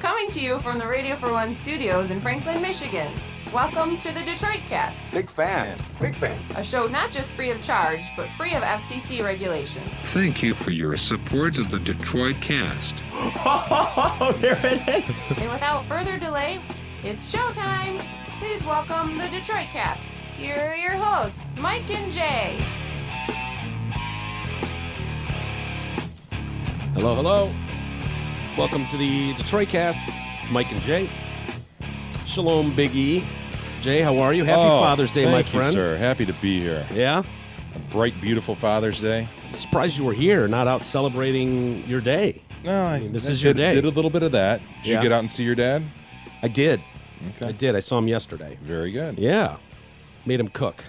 Coming to you from the Radio for One studios in Franklin, Michigan. Welcome to the Detroit Cast. Big fan. A show not just free of charge, but free of FCC regulations. Thank you for your support of the Detroit Cast. Oh, there it is. And without further delay, it's showtime. Please welcome the Detroit Cast. Here are your hosts, Mike and Jay. Hello, hello. Welcome to the Detroit Cast. Mike and Jay. Shalom, Big E. Jay, how are you? Happy Father's Day, my friend. Thank you, sir. Happy to be here. Yeah? A bright, beautiful Father's Day. I'm surprised you were here, not out celebrating your day. No, this is your day. Did a little bit of that. Did you get out and see your dad? I did. Okay. I did. I saw him yesterday. Very good. Yeah. Made him cook.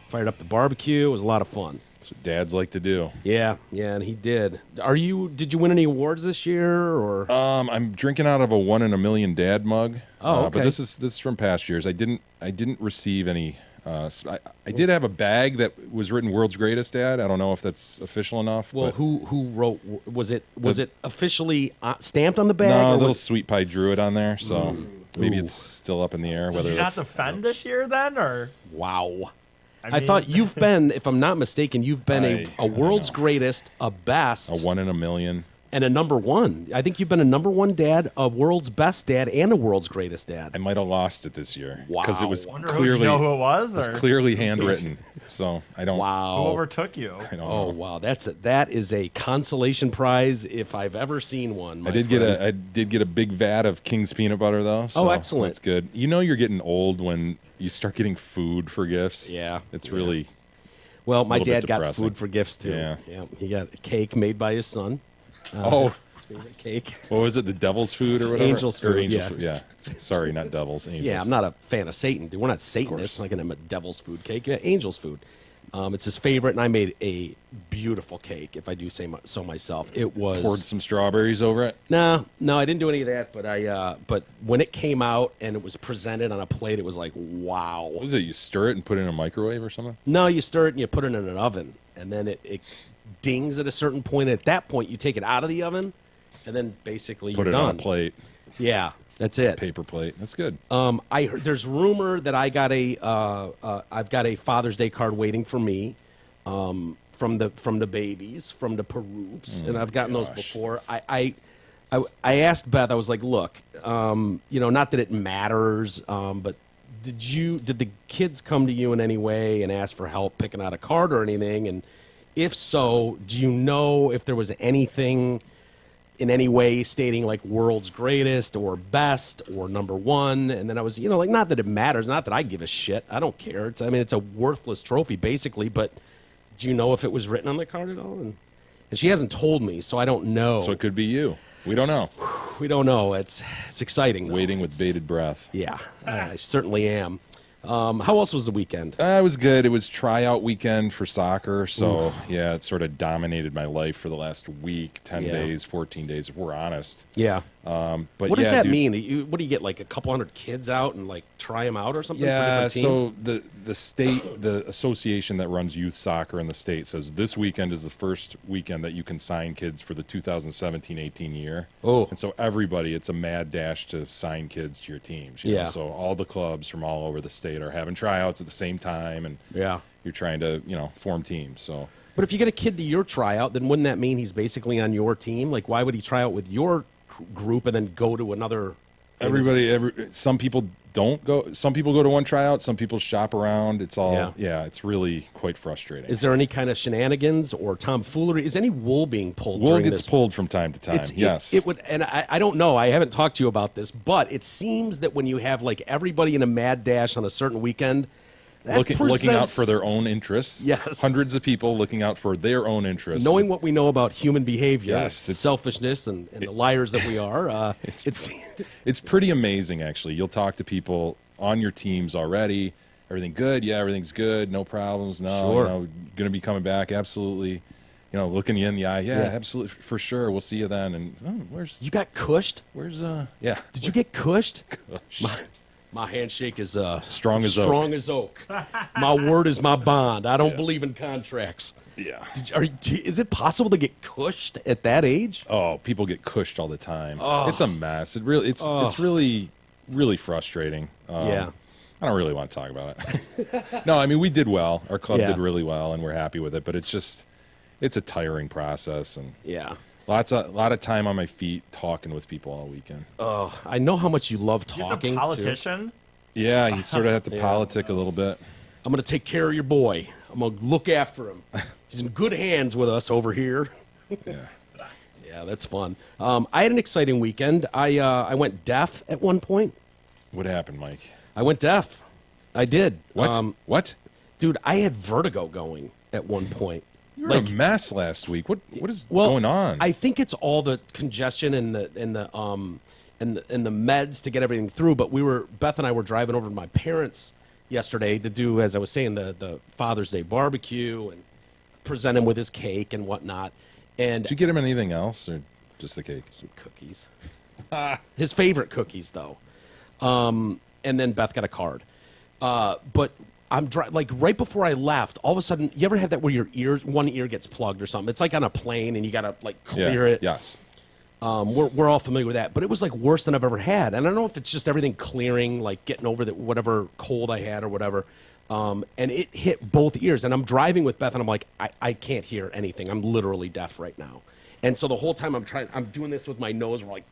Fired up the barbecue. It was a lot of fun. That's what dads like to do. Yeah, and he did. Did you win any awards this year, or? I'm drinking out of a 1 in a million dad mug. Oh, okay. But this is from past years. I didn't receive any. I did have a bag that was written "World's Greatest Dad." I don't know if that's official enough. Well, but who wrote? Was it officially stamped on the bag? no, or little was- Sweet Pie drew it on there, so maybe Ooh. it's still up in the air. Did Whether you not that's defend this year then, or? Wow. I I mean- thought you've been, if I'm not mistaken, you've been I a world's know. greatest, a best, a 1 in a million. and a number one. I think you've been a number one dad, a world's best dad, and a world's greatest dad. I might have lost it this year because it was Wow. Wonder clearly who, you know who it was, it was or clearly handwritten. So I don't. who Wow. overtook you? I don't Oh know. wow, that is a consolation prize if I've ever seen one. My I did friend. get a big vat of King's peanut butter though. So excellent. That's good. You know you're getting old when you start getting food for gifts. Yeah, It's yeah. really Well, my little bit dad got depressing. food for gifts too. Yeah. He got a cake made by his son. oh, His favorite cake. what was it? The devil's food or whatever? Angel's Or food, Angel's yeah. food. Yeah. Sorry, not devils. Angels. Yeah, I'm not a fan of Satan. We're not Satanists. I'm not going to have a devil's food cake. Yeah, angel's food. It's his favorite, and I made a beautiful cake, if I do say so myself. It was Poured some strawberries over it. no, I didn't do any of that. But when it came out and it was presented on a plate, it was like wow. What was it? You stir it and put it in a microwave or something? No, you stir it and you put it in an oven, and then it dings at a certain point. At that point, you take it out of the oven, and then basically Put you're it done. on a plate, Yeah, that's it. paper plate. That's good. I heard there's rumor that I've got a Father's Day card waiting for me, from the babies, from the Peroops, and I've gotten those gosh. before. I asked Beth. I was like, look, not that it matters, but did the kids come to you in any way and ask for help picking out a card or anything? And if so, do you know if there was anything in any way stating like world's greatest or best or number one? And then I was, not that it matters, not that I give a shit. I don't care. It's a worthless trophy basically, but do you know if it was written on the card at all? And she hasn't told me, so I don't know. So it could be you. We don't know. We don't know. It's exciting though. Waiting with bated breath. Yeah, I certainly am. How else was the weekend? It was good. It was tryout weekend for soccer, so yeah, it sort of dominated my life for the last week, 10 Yeah. days, 14 days, if we're honest. Yeah. But What does yeah, that dude, mean? What do you get, like a couple hundred kids out and like try them out or something for Yeah, different teams? so the state, the association that runs youth soccer in the state says this weekend is the first weekend that you can sign kids for the 2017-18 year. Oh. And so everybody, it's a mad dash to sign kids to your teams. You know? Yeah. So all the clubs from all over the state are having tryouts at the same time, and Yeah. you're trying to, form teams. So But if you get a kid to your tryout, then wouldn't that mean he's basically on your team? Like, why would he try out with your group and then go to another? some people don't go. Some people go to one tryout. Some people shop around. It's all, it's really quite frustrating. Is there any kind of shenanigans or tomfoolery? Is any wool being pulled? Wool during gets this? pulled from time to time. Yes. It would, and I don't know. I haven't talked to you about this, but it seems that when you have like everybody in a mad dash on a certain weekend, that looking out presents- for their own interests. Yes. Hundreds of people looking out for their own interests. knowing what we know about human behavior, Yes, it's- selfishness, and the liars that we are. It's pretty amazing, actually. You'll talk to people on your teams already. Everything good? Yeah, everything's good. No problems. No, Sure. going to be coming back. Absolutely. Looking you in the eye. Yeah, Yeah. absolutely, for sure. We'll see you then. And You got cushed? yeah. Did you get cushed? Cush. My handshake is Strong as oak. strong as oak. My word is my bond. I don't believe in contracts. Yeah. Is it possible to get cushed at that age? Oh, people get cushed all the time. It's a mess. It's really frustrating. Yeah. I don't really want to talk about it. No, I mean we did well. Our club Yeah. did really well, and we're happy with it. But it's a tiring process, and Yeah. a lot of time on my feet talking with people all weekend. Oh, I know how much you love You're talking. the too. politician. Yeah, you sort of have to politic a little bit. I'm going to take care of your boy. I'm going to look after him. He's in good hands with us over here. Yeah. Yeah, that's fun. I had an exciting weekend. I went deaf at one point. What happened, Mike? I went deaf. I did. What? What? Dude, I had vertigo going at one point. You were a mess last week. What is Well, going on? I think it's all the congestion and the meds to get everything through. But Beth and I were driving over to my parents yesterday to do, as I was saying, the Father's Day barbecue and present him with his cake and whatnot. And Did you get him anything else, or just the cake? some cookies. His favorite cookies, though. And then Beth got a card. But I'm like right before I left, all of a sudden, you ever had that where one ear gets plugged or something? It's like on a plane and you got to like clear it. Yes. We're all familiar with that, but it was like worse than I've ever had. And I don't know if it's just everything clearing, like getting over that whatever cold I had or whatever. And it hit both ears. And I'm driving with Beth, and I'm like, I can't hear anything. I'm literally deaf right now. And so the whole time I'm doing this with my nose. We're like,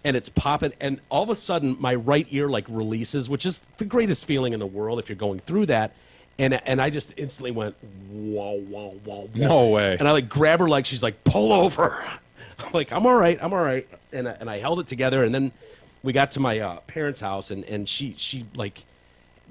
and it's popping. And all of a sudden, my right ear like releases, which is the greatest feeling in the world if you're going through that. And I just instantly went, whoa, whoa, whoa, whoa. No way. And I like grab her, like she's like, pull over. I'm like, I'm all right. And I held it together. And then we got to my parents' house, and she like,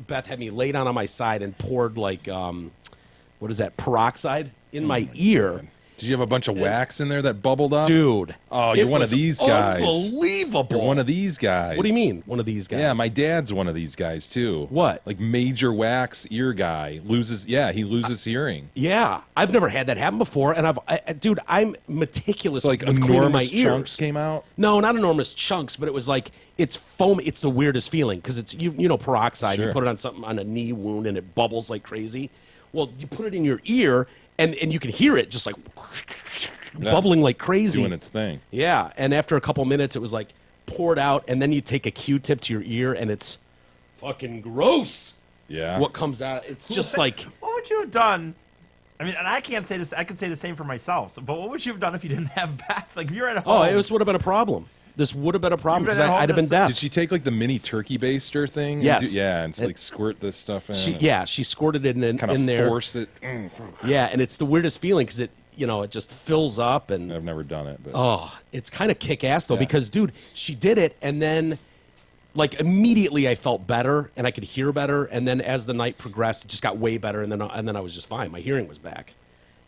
Beth had me lay down on my side and poured like, what is that, peroxide in my ear. Did you have a bunch of wax in there that bubbled up? Dude. Oh, you're it one of was these guys. Unbelievable. You're one of these guys. What do you mean, one of these guys? Yeah, my dad's one of these guys too. What? Like major wax ear guy. He loses hearing. Yeah. I've never had that happen before. And dude, I'm meticulous So like with cleaning my enormous ears. chunks came out? No, not enormous chunks, but it was like, it's foam. It's the weirdest feeling because it's, you know, peroxide. Sure. You put it on something, on a knee wound, and it bubbles like crazy. Well, you put it in your ear, and you can hear it just like bubbling like crazy. Doing its thing. Yeah, and after a couple minutes, it was like poured out, and then you take a Q-tip to your ear, and it's fucking gross. Yeah. What comes out? It's just like, What would you have done? I mean, and I can't say this. I can say the same for myself. But what would you have done if you didn't have Beth? Like, if you're at home. oh, this would have been a problem. This would have been a problem You've because been at home I'd have been this- deaf. Did she take like the mini turkey baster thing? and Yes. yeah, and It- like squirt this stuff in. She squirted it in Kind of there. force it. Yeah, and it's the weirdest feeling because it just fills up, and I've never done it, but oh, it's kind of kick ass though Yeah. because dude, she did it, and then like immediately I felt better and I could hear better, and then as the night progressed, it just got way better, and then I was just fine. My hearing was back,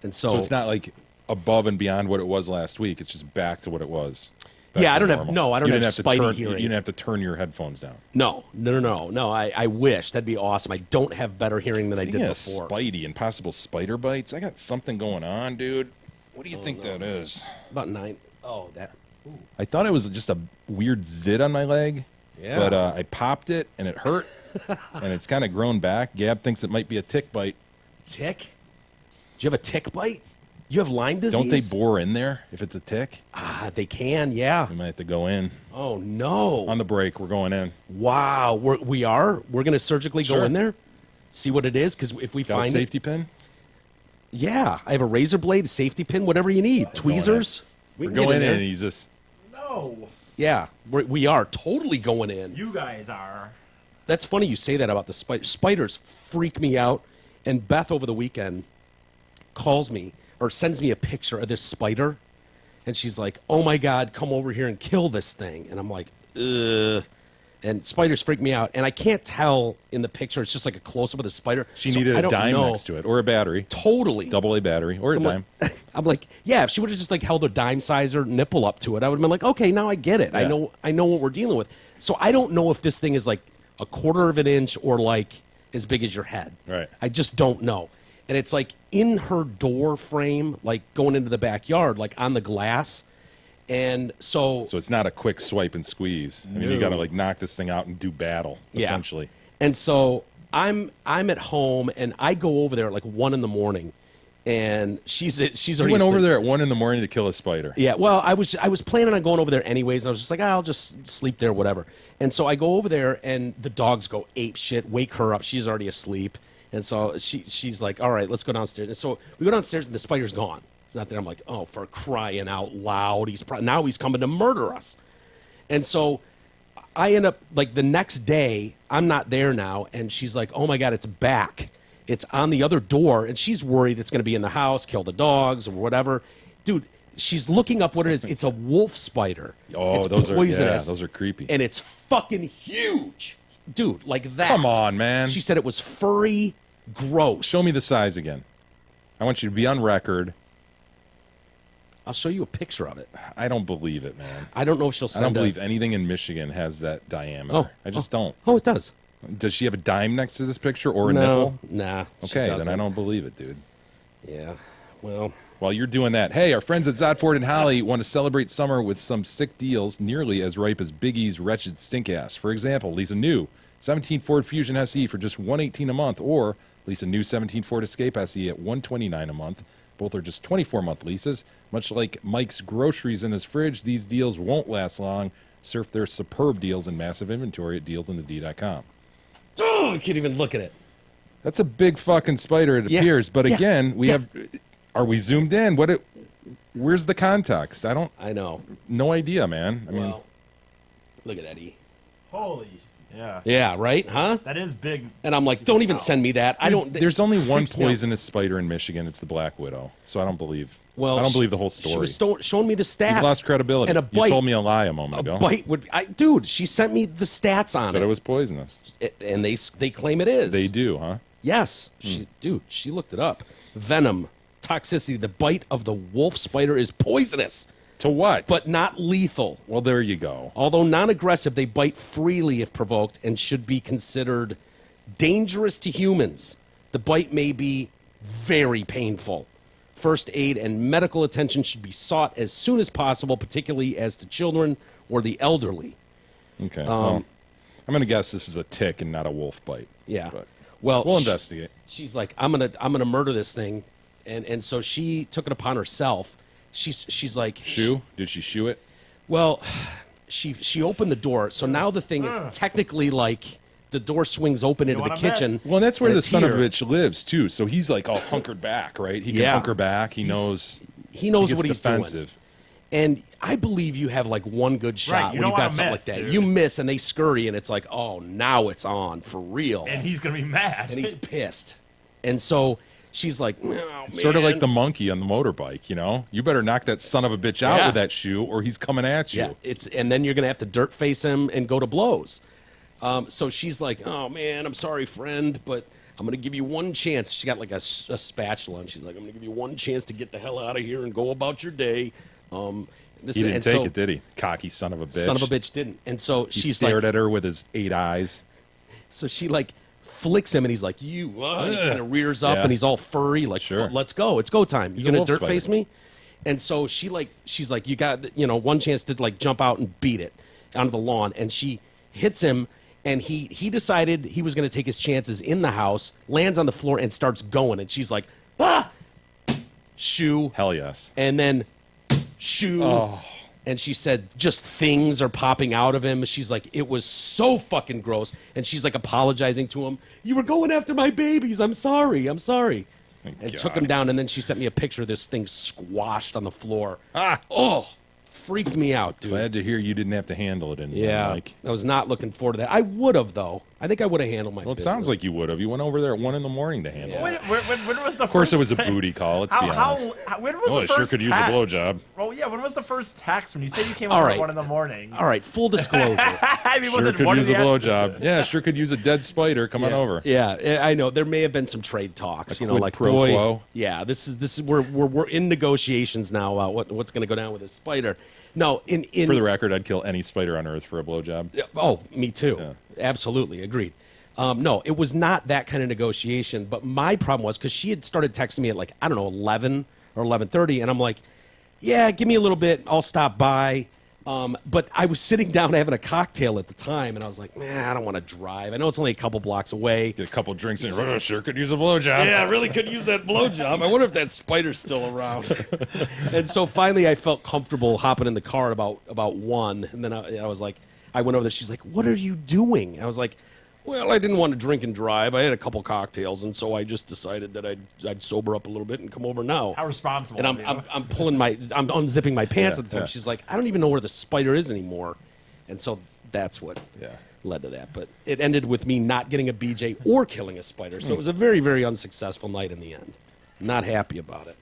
and so it's not like above and beyond what it was last week. It's just back to what it was. Back Yeah, to I don't have- normal. no, I don't You have didn't spidey turn, hearing. You didn't have to turn your headphones down. No. I wish that'd be awesome. I don't have better hearing than I did Yeah, before. Spidey and possible spider bites. I got something going on, dude. What do you think that is? About 9. Oh, that. I thought it was just a weird zit on my leg. Yeah. But I popped it and it hurt, and it's kind of grown back. Gab thinks it might be a tick bite. Tick? Do you have a tick bite? You have Lyme disease? Don't they bore in there if it's a tick? Ah, they can. Yeah. We might have to go in. Oh no. On the break, we're going in. Wow. We're going to surgically go Sure. in there, see what it is, because if we Got a find it, safety pin? yeah, I have a razor blade, a safety pin, whatever you need, tweezers. We We're can get going in, there. and he's just. No, Yeah, we are totally going in. you guys are. That's funny you say that about the spiders. Spiders freak me out. And Beth over the weekend calls me or sends me a picture of this spider, and she's like, "Oh my God, come over here and kill this thing." And I'm like, "Ugh." And spiders freak me out, and I can't tell in the picture. It's just like a close up of the spider. She So needed I a don't dime know. next to it, or a battery. Totally. AA battery, or a I'm dime. like, I'm like, yeah, if she would have just like held a dime sizer nipple up to it, I would have been like, okay, now I get it. I Yeah. know what we're dealing with. So I don't know if this thing is like a quarter of an inch or like as big as your head. Right. I just don't know. And it's like in her door frame, like going into the backyard, like on the glass. And so, So it's not a quick swipe and squeeze. I mean, you got to like knock this thing out and do battle, yeah. essentially. And so I'm at home, and I go over there at like 1 a.m, and she's You already went over asleep. there at 1 in the morning to kill a spider. Yeah, well, I was planning on going over there anyways. I was just like, I'll just sleep there, whatever. And so I go over there, and the dogs go ape shit, wake her up. She's already asleep, and so she's like, all right, let's go downstairs. And so we go downstairs, and the spider's gone. It's not there. I'm like, oh, for crying out loud, now he's coming to murder us. And so I end up, like, the next day, I'm not there now, and she's like, oh my God, it's back. It's on the other door, and she's worried it's going to be in the house, kill the dogs or whatever. Dude, she's looking up what it is. It's a wolf spider. Oh, it's those poisonous, those are creepy. and it's fucking huge. Dude, like that. Come on, man. She said it was furry, gross. Show me the size again. I want you to be on record. I'll show you a picture of it. I don't believe it, man. I don't know if she'll I send don't a- believe anything in Michigan has that diameter. I just don't. Oh, it does. Does she have a dime next to this picture or a No, nipple? nah. she Okay, then doesn't. I don't believe it, dude. Yeah, well, While you're doing that, hey, our friends at Zodford and Holly want to celebrate summer with some sick deals nearly as ripe as Biggie's wretched stink ass. For example, lease a new 17 Ford Fusion SE for just $118 a month, or lease a new 17 Ford Escape SE at $129 a month. Both are just 24-month leases. Much like Mike's groceries in his fridge, these deals won't last long. Surf their superb deals and massive inventory at dealsinthed.com. oh, I can't even look at it. That's a big fucking spider, it Yeah, appears. But yeah, again, we yeah. have. Are we zoomed in? Where's the context? I don't. I know. No idea, man. I mean, Well, look at Eddie. Holy, yeah. Yeah, right? Huh? That is big. And I'm like, don't even send me that. I don't. there's only one freaks me out. poisonous spider in Michigan. It's the black widow. So I don't believe. Well, I don't she- believe the whole She story. was showing me the stats. You've lost credibility. And a bite. You told me a lie a moment ago. Bite would. Dude, she sent me the stats on Said it. it was poisonous. And they claim it is. They do, huh? Yes. She looked it up. Venom, toxicity. The bite of the wolf spider is poisonous, To what? but not lethal. well, there you go. Although non-aggressive, they bite freely if provoked and should be considered dangerous to humans. The bite may be very painful. First aid and medical attention should be sought as soon as possible, particularly as to children or the elderly. Okay. Well, I'm gonna guess this is a tick and not a wolf bite. Yeah. But Well, we'll investigate. She's like, I'm gonna murder this thing, and so she took it upon herself. She's like, Shoe? Did she shoe it? well, she opened the door, so now the thing is technically like the door swings open into the wanna kitchen. mess. Well, that's where and the it's son of a here. bitch lives too. So he's like all hunkered back, right? He can Yeah. hunker back. He He's- knows. He knows gets what he's defensive. doing. And I believe you have like one good shot you when don't you've got wanna something miss, like that. dude. You miss and they scurry, and it's like, oh, now it's on for real. And he's gonna be mad. And he's pissed. And so she's like, oh, It's sort of like man." the monkey on the motorbike, you know? You better knock that son of a bitch out Yeah. with that shoe or he's coming at you. Yeah, and then you're gonna have to dirt face him and go to blows. So she's like, "Oh man, I'm sorry, friend, but I'm gonna give you one chance." She got like a spatula, and she's like, "I'm gonna give you one chance to get the hell out of here and go about your day." This He didn't and take so- it, did he? Cocky son of a bitch. Son of a bitch didn't. And so He she's stared like, at her with his 8 eyes. so she like flicks him, and he's like, "You," he kind of rears up, Yeah. and he's all furry, like, Sure. "Let's go, it's go time." He's You a gonna wolf dirt spider. face me? And so she's like, "You got one chance to like jump out and beat it onto the lawn," and she hits him. And he decided he was going to take his chances in the house, lands on the floor, and starts going. And she's like, ah! Shoo. Hell yes. And then shoo. Oh. And she said, just things are popping out of him. She's like, it was so fucking gross. And she's like apologizing to him. You were going after my babies. I'm sorry. I'm sorry. Thank And God. took him down. And then she sent me a picture of this thing squashed on the floor. Ah! Oh, freaked me out, dude. Glad to hear you didn't have to handle it in the end, Yeah, Mike. I was not looking forward to that. I would have, though. I think I would have handled my Well, it business. sounds like you would have. You went over there at 1 in the morning to handle Yeah. it. When was the? Of course, it was a booty call. Let's be honest. When was Oh, the it sure first could use a text? blowjob. Oh yeah, when was the first text? When you say you came All over right. at 1 in the morning. All right, full disclosure. I mean, was Sure it could 1 use a in the blowjob. Yeah, sure could use a dead spider. Come on over. Yeah, I know. There may have been some trade talks. A You know, quid like pro boy, quo. yeah. This is we're in negotiations now about what's going to go down with this spider. No, in For the record, I'd kill any spider on Earth for a blowjob. Oh, me too. Yeah. Absolutely, agreed. No, it was not that kind of negotiation. But my problem was because she had started texting me at like, I don't know, 11 or 11:30, and I'm like, yeah, give me a little bit. I'll stop by. But I was sitting down having a cocktail at the time, and I was like, man, I don't want to drive. I know it's only a couple blocks away. Get a couple drinks and sure could use a blowjob. Yeah, I really could use that blowjob. I wonder if that spider's still around. And so finally I felt comfortable hopping in the car at about 1. And then I was like, I went over there. She's like, what are you doing? I was like, well, I didn't want to drink and drive. I had a couple cocktails, and so I just decided that I'd sober up a little bit and come over now. How responsible. And I'm unzipping my pants at the time. Yeah. She's like, I don't even know where the spider is anymore. And so that's what led to that. But it ended with me not getting a BJ or killing a spider. So it was a very, very unsuccessful night in the end. Not happy about it.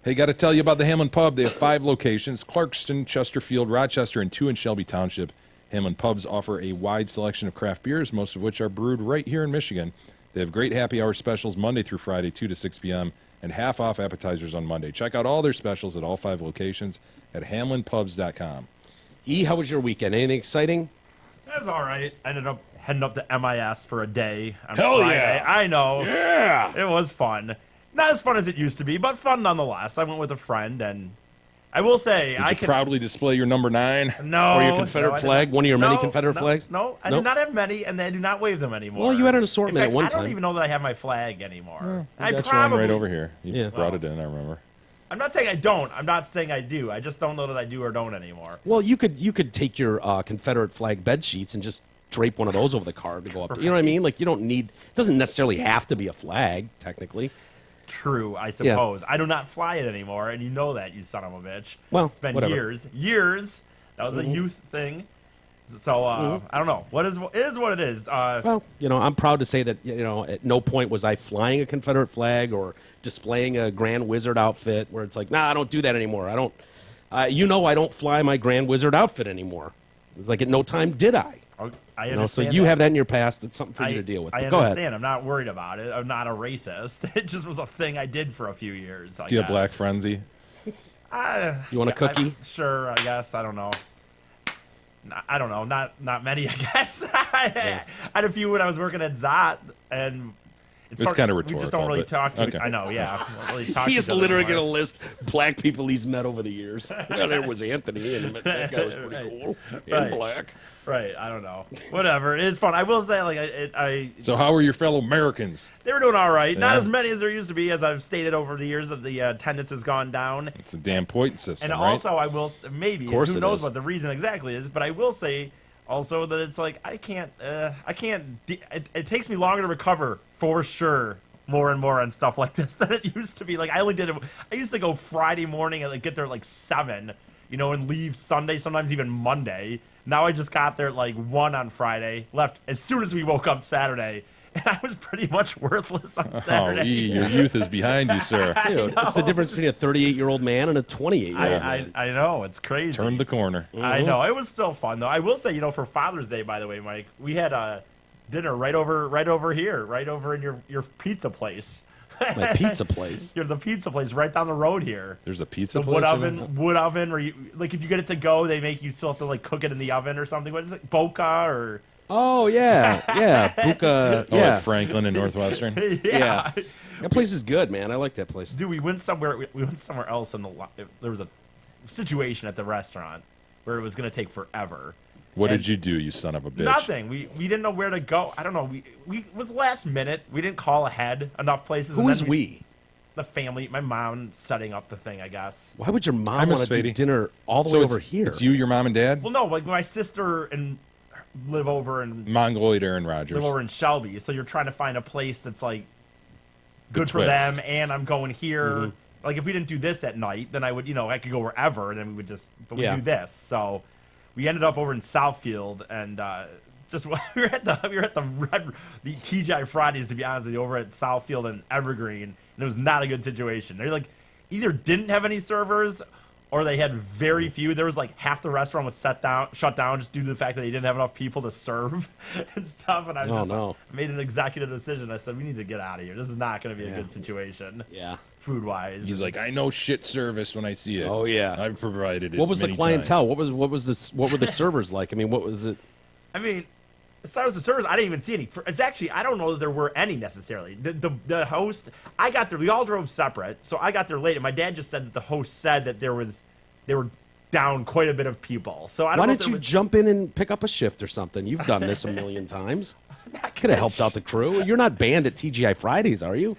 Hey, got to tell you about the Hamlin Pub. They have 5 locations: Clarkston, Chesterfield, Rochester, and 2 in Shelby Township. Hamlin Pubs offer a wide selection of craft beers, most of which are brewed right here in Michigan. They have great happy hour specials Monday through Friday, 2 to 6 p.m., and half-off appetizers on Monday. Check out all their specials at all 5 locations at hamlinpubs.com. E, how was your weekend? Anything exciting? That was all right. I ended up heading up to MIS for a day on Hell Friday. yeah. I know. Yeah. It was fun. Not as fun as it used to be, but fun nonetheless. I went with a friend, and I will say Did you proudly display your number 9? No. Or your Confederate no, I did flag? not. One of your many No, Confederate no, flags? No, I No? do not have many, and I do not wave them anymore. Well, you had an assortment In fact, at one I time. don't even know that I have my flag anymore. I got probably one right over here. You Yeah. brought it in, I remember. I'm not saying I don't. I'm not saying I do. I just don't know that I do or don't anymore. Well, you could take your Confederate flag bed sheets and just drape one of those over the car to go up. You know what I mean? Like, you don't need. It doesn't necessarily have to be a flag, technically. True, I suppose. I do not fly it anymore, and you know that, you son of a bitch. Well, it's been whatever. years. That was a youth thing. So I don't know. It is what it is. Well, I'm proud to say that at no point was I flying a Confederate flag or displaying a Grand Wizard outfit. Where it's like, nah, I don't do that anymore. I don't. I don't fly my Grand Wizard outfit anymore. It's like at no time did I. I So understand. you have that in your past. It's something for you to deal with. I But go ahead. understand. I'm not worried about it. I'm not a racist. It just was a thing I did for a few years. Do you have Black Frenzy? You want a cookie? Sure, I guess. I don't know. I don't know. Not many, I guess. I had a few when I was working at Zot, and It's kind of rhetorical. We just don't really but- talk to. okay. I know. Yeah. We don't really talk to He's each other literally anymore. going to list black people he's met over the years. Well, there was Anthony, and that guy was pretty Right. cool. And Right. black. Right. I don't know. Whatever. It is fun. I will say, like, So how are your fellow Americans? they were doing all right. Not Yeah. as many as there used to be, as I've stated over the years that the attendance has gone down. It's a damn point system, And right? also, I will maybe Of course who it knows is. what the reason exactly is, but I will say also that it's like I can't. It takes me longer to recover for sure. More and more on stuff like this than it used to be. Like I used to go Friday morning and get there at like 7, and leave Sunday, sometimes even Monday. Now I just got there at like 1 on Friday, left as soon as we woke up Saturday, and I was pretty much worthless on Oh, Saturday. your youth is behind you, sir. Dude, it's the difference between a 38-year-old man and a 28-year-old man. I know, it's crazy. Turn the corner. I know, it was still fun though. I will say, for Father's Day, by the way, Mike, we had a dinner right over here, right over in your pizza place. My pizza place. The pizza place right down the road here. There's a pizza The place. wood over oven, where you like if you get it to go, they make you still have to like cook it in the oven or something. What is it, Boca or? Oh, yeah. Buca. Oh, Yeah. at Franklin and Northwestern. Yeah. That place is good, man. I like that place. Dude, we went somewhere. We went somewhere else, and there was a situation at the restaurant where it was going to take forever. What And did you do, you son of a bitch? Nothing. We didn't know where to go. I don't know. We it was last minute. We didn't call ahead enough places. Who and is then we? The family. My mom setting up the thing, I guess. Why would your mom Hi, Miss want to do Fady. dinner all the So way it's, over here? It's you, your mom, and dad? Well, no, like my sister and live over in Mongoloid Aaron Rodgers. live over in Shelby, so you're trying to find a place that's like good for twist. them, and I'm going here. Like if we didn't do this at night, then I would, I could go wherever, and then we would just, but we Yeah. do this. So we ended up over in Southfield, and just we were at the TGI Fridays, to be honest with you, over at Southfield and Evergreen, and it was not a good situation. They like either didn't have any servers, or they had very few. There was like half the restaurant was shut down just due to the fact that they didn't have enough people to serve and stuff. And I was I made an executive decision. I said, we need to get out of here. This is not going to be a good situation, Yeah. food wise. He's like, I know shit service when I see it. Oh, yeah. I've provided it. What was the many clientele? times. What were the servers like? I mean, what was it? I mean, as far as the servers, I didn't even see any. It's actually, I don't know that there were any necessarily. The host, I got there. We all drove separate, so I got there late. And my dad just said that the host said that they were down quite a bit of people. So I don't Why know don't you jump in and pick up a shift or something? You've done this a million times. Could have helped out the crew. You're not banned at TGI Fridays, are you?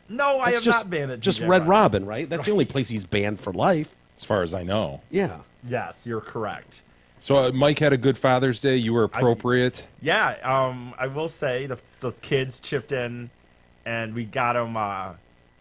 No, I It's have just, not banned it. Just TGI Red Fridays. Robin, right? That's the only place he's banned for life. As far as I know. Yeah. Yes, you're correct. So Mike had a good Father's Day. You were appropriate. Yeah, I will say the kids chipped in, and we got them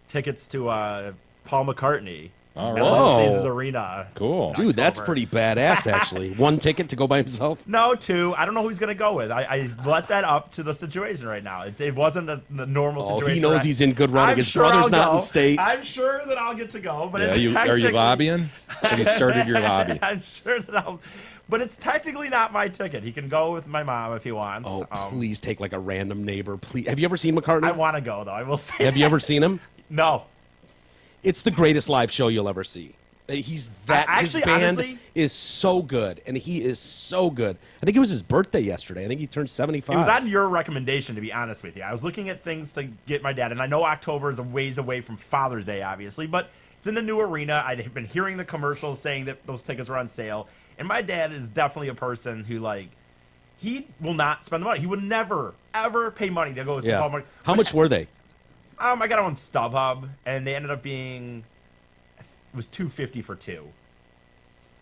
tickets to Paul McCartney. All at right. Little Caesars Arena. Cool. Dude, that's October. pretty badass, actually. One ticket to go by himself? No, two. I don't know who he's gonna go with. I let that up to the situation right now. It wasn't the normal Oh, situation. he knows he's in good running. I'm His sure brother's I'll not go. in state. I'm sure that I'll get to go, but Yeah, it's are you technically- lobbying? Have you started your lobby? I'm sure that I'll. But it's technically not my ticket. He can go with my mom if he wants. Oh, please take like a random neighbor. Please. Have you ever seen McCartney? I want to go though. I will say. Have you ever seen him? No. It's the greatest live show you'll ever see. He's that. Actually, his band honestly- is so good, and he is so good. I think it was his birthday yesterday. I think he turned 75. It was on your recommendation, to be honest with you. I was looking at things to get my dad, and I know October is a ways away from Father's Day, obviously, but it's in the new arena. I'd been hearing the commercials saying that those tickets are on sale, and my dad is definitely a person who, like, he will not spend the money. He would never, ever pay money to go see Paul Yeah. McCartney. How much were they? I got it on StubHub, and they ended up being, it was $250 for two.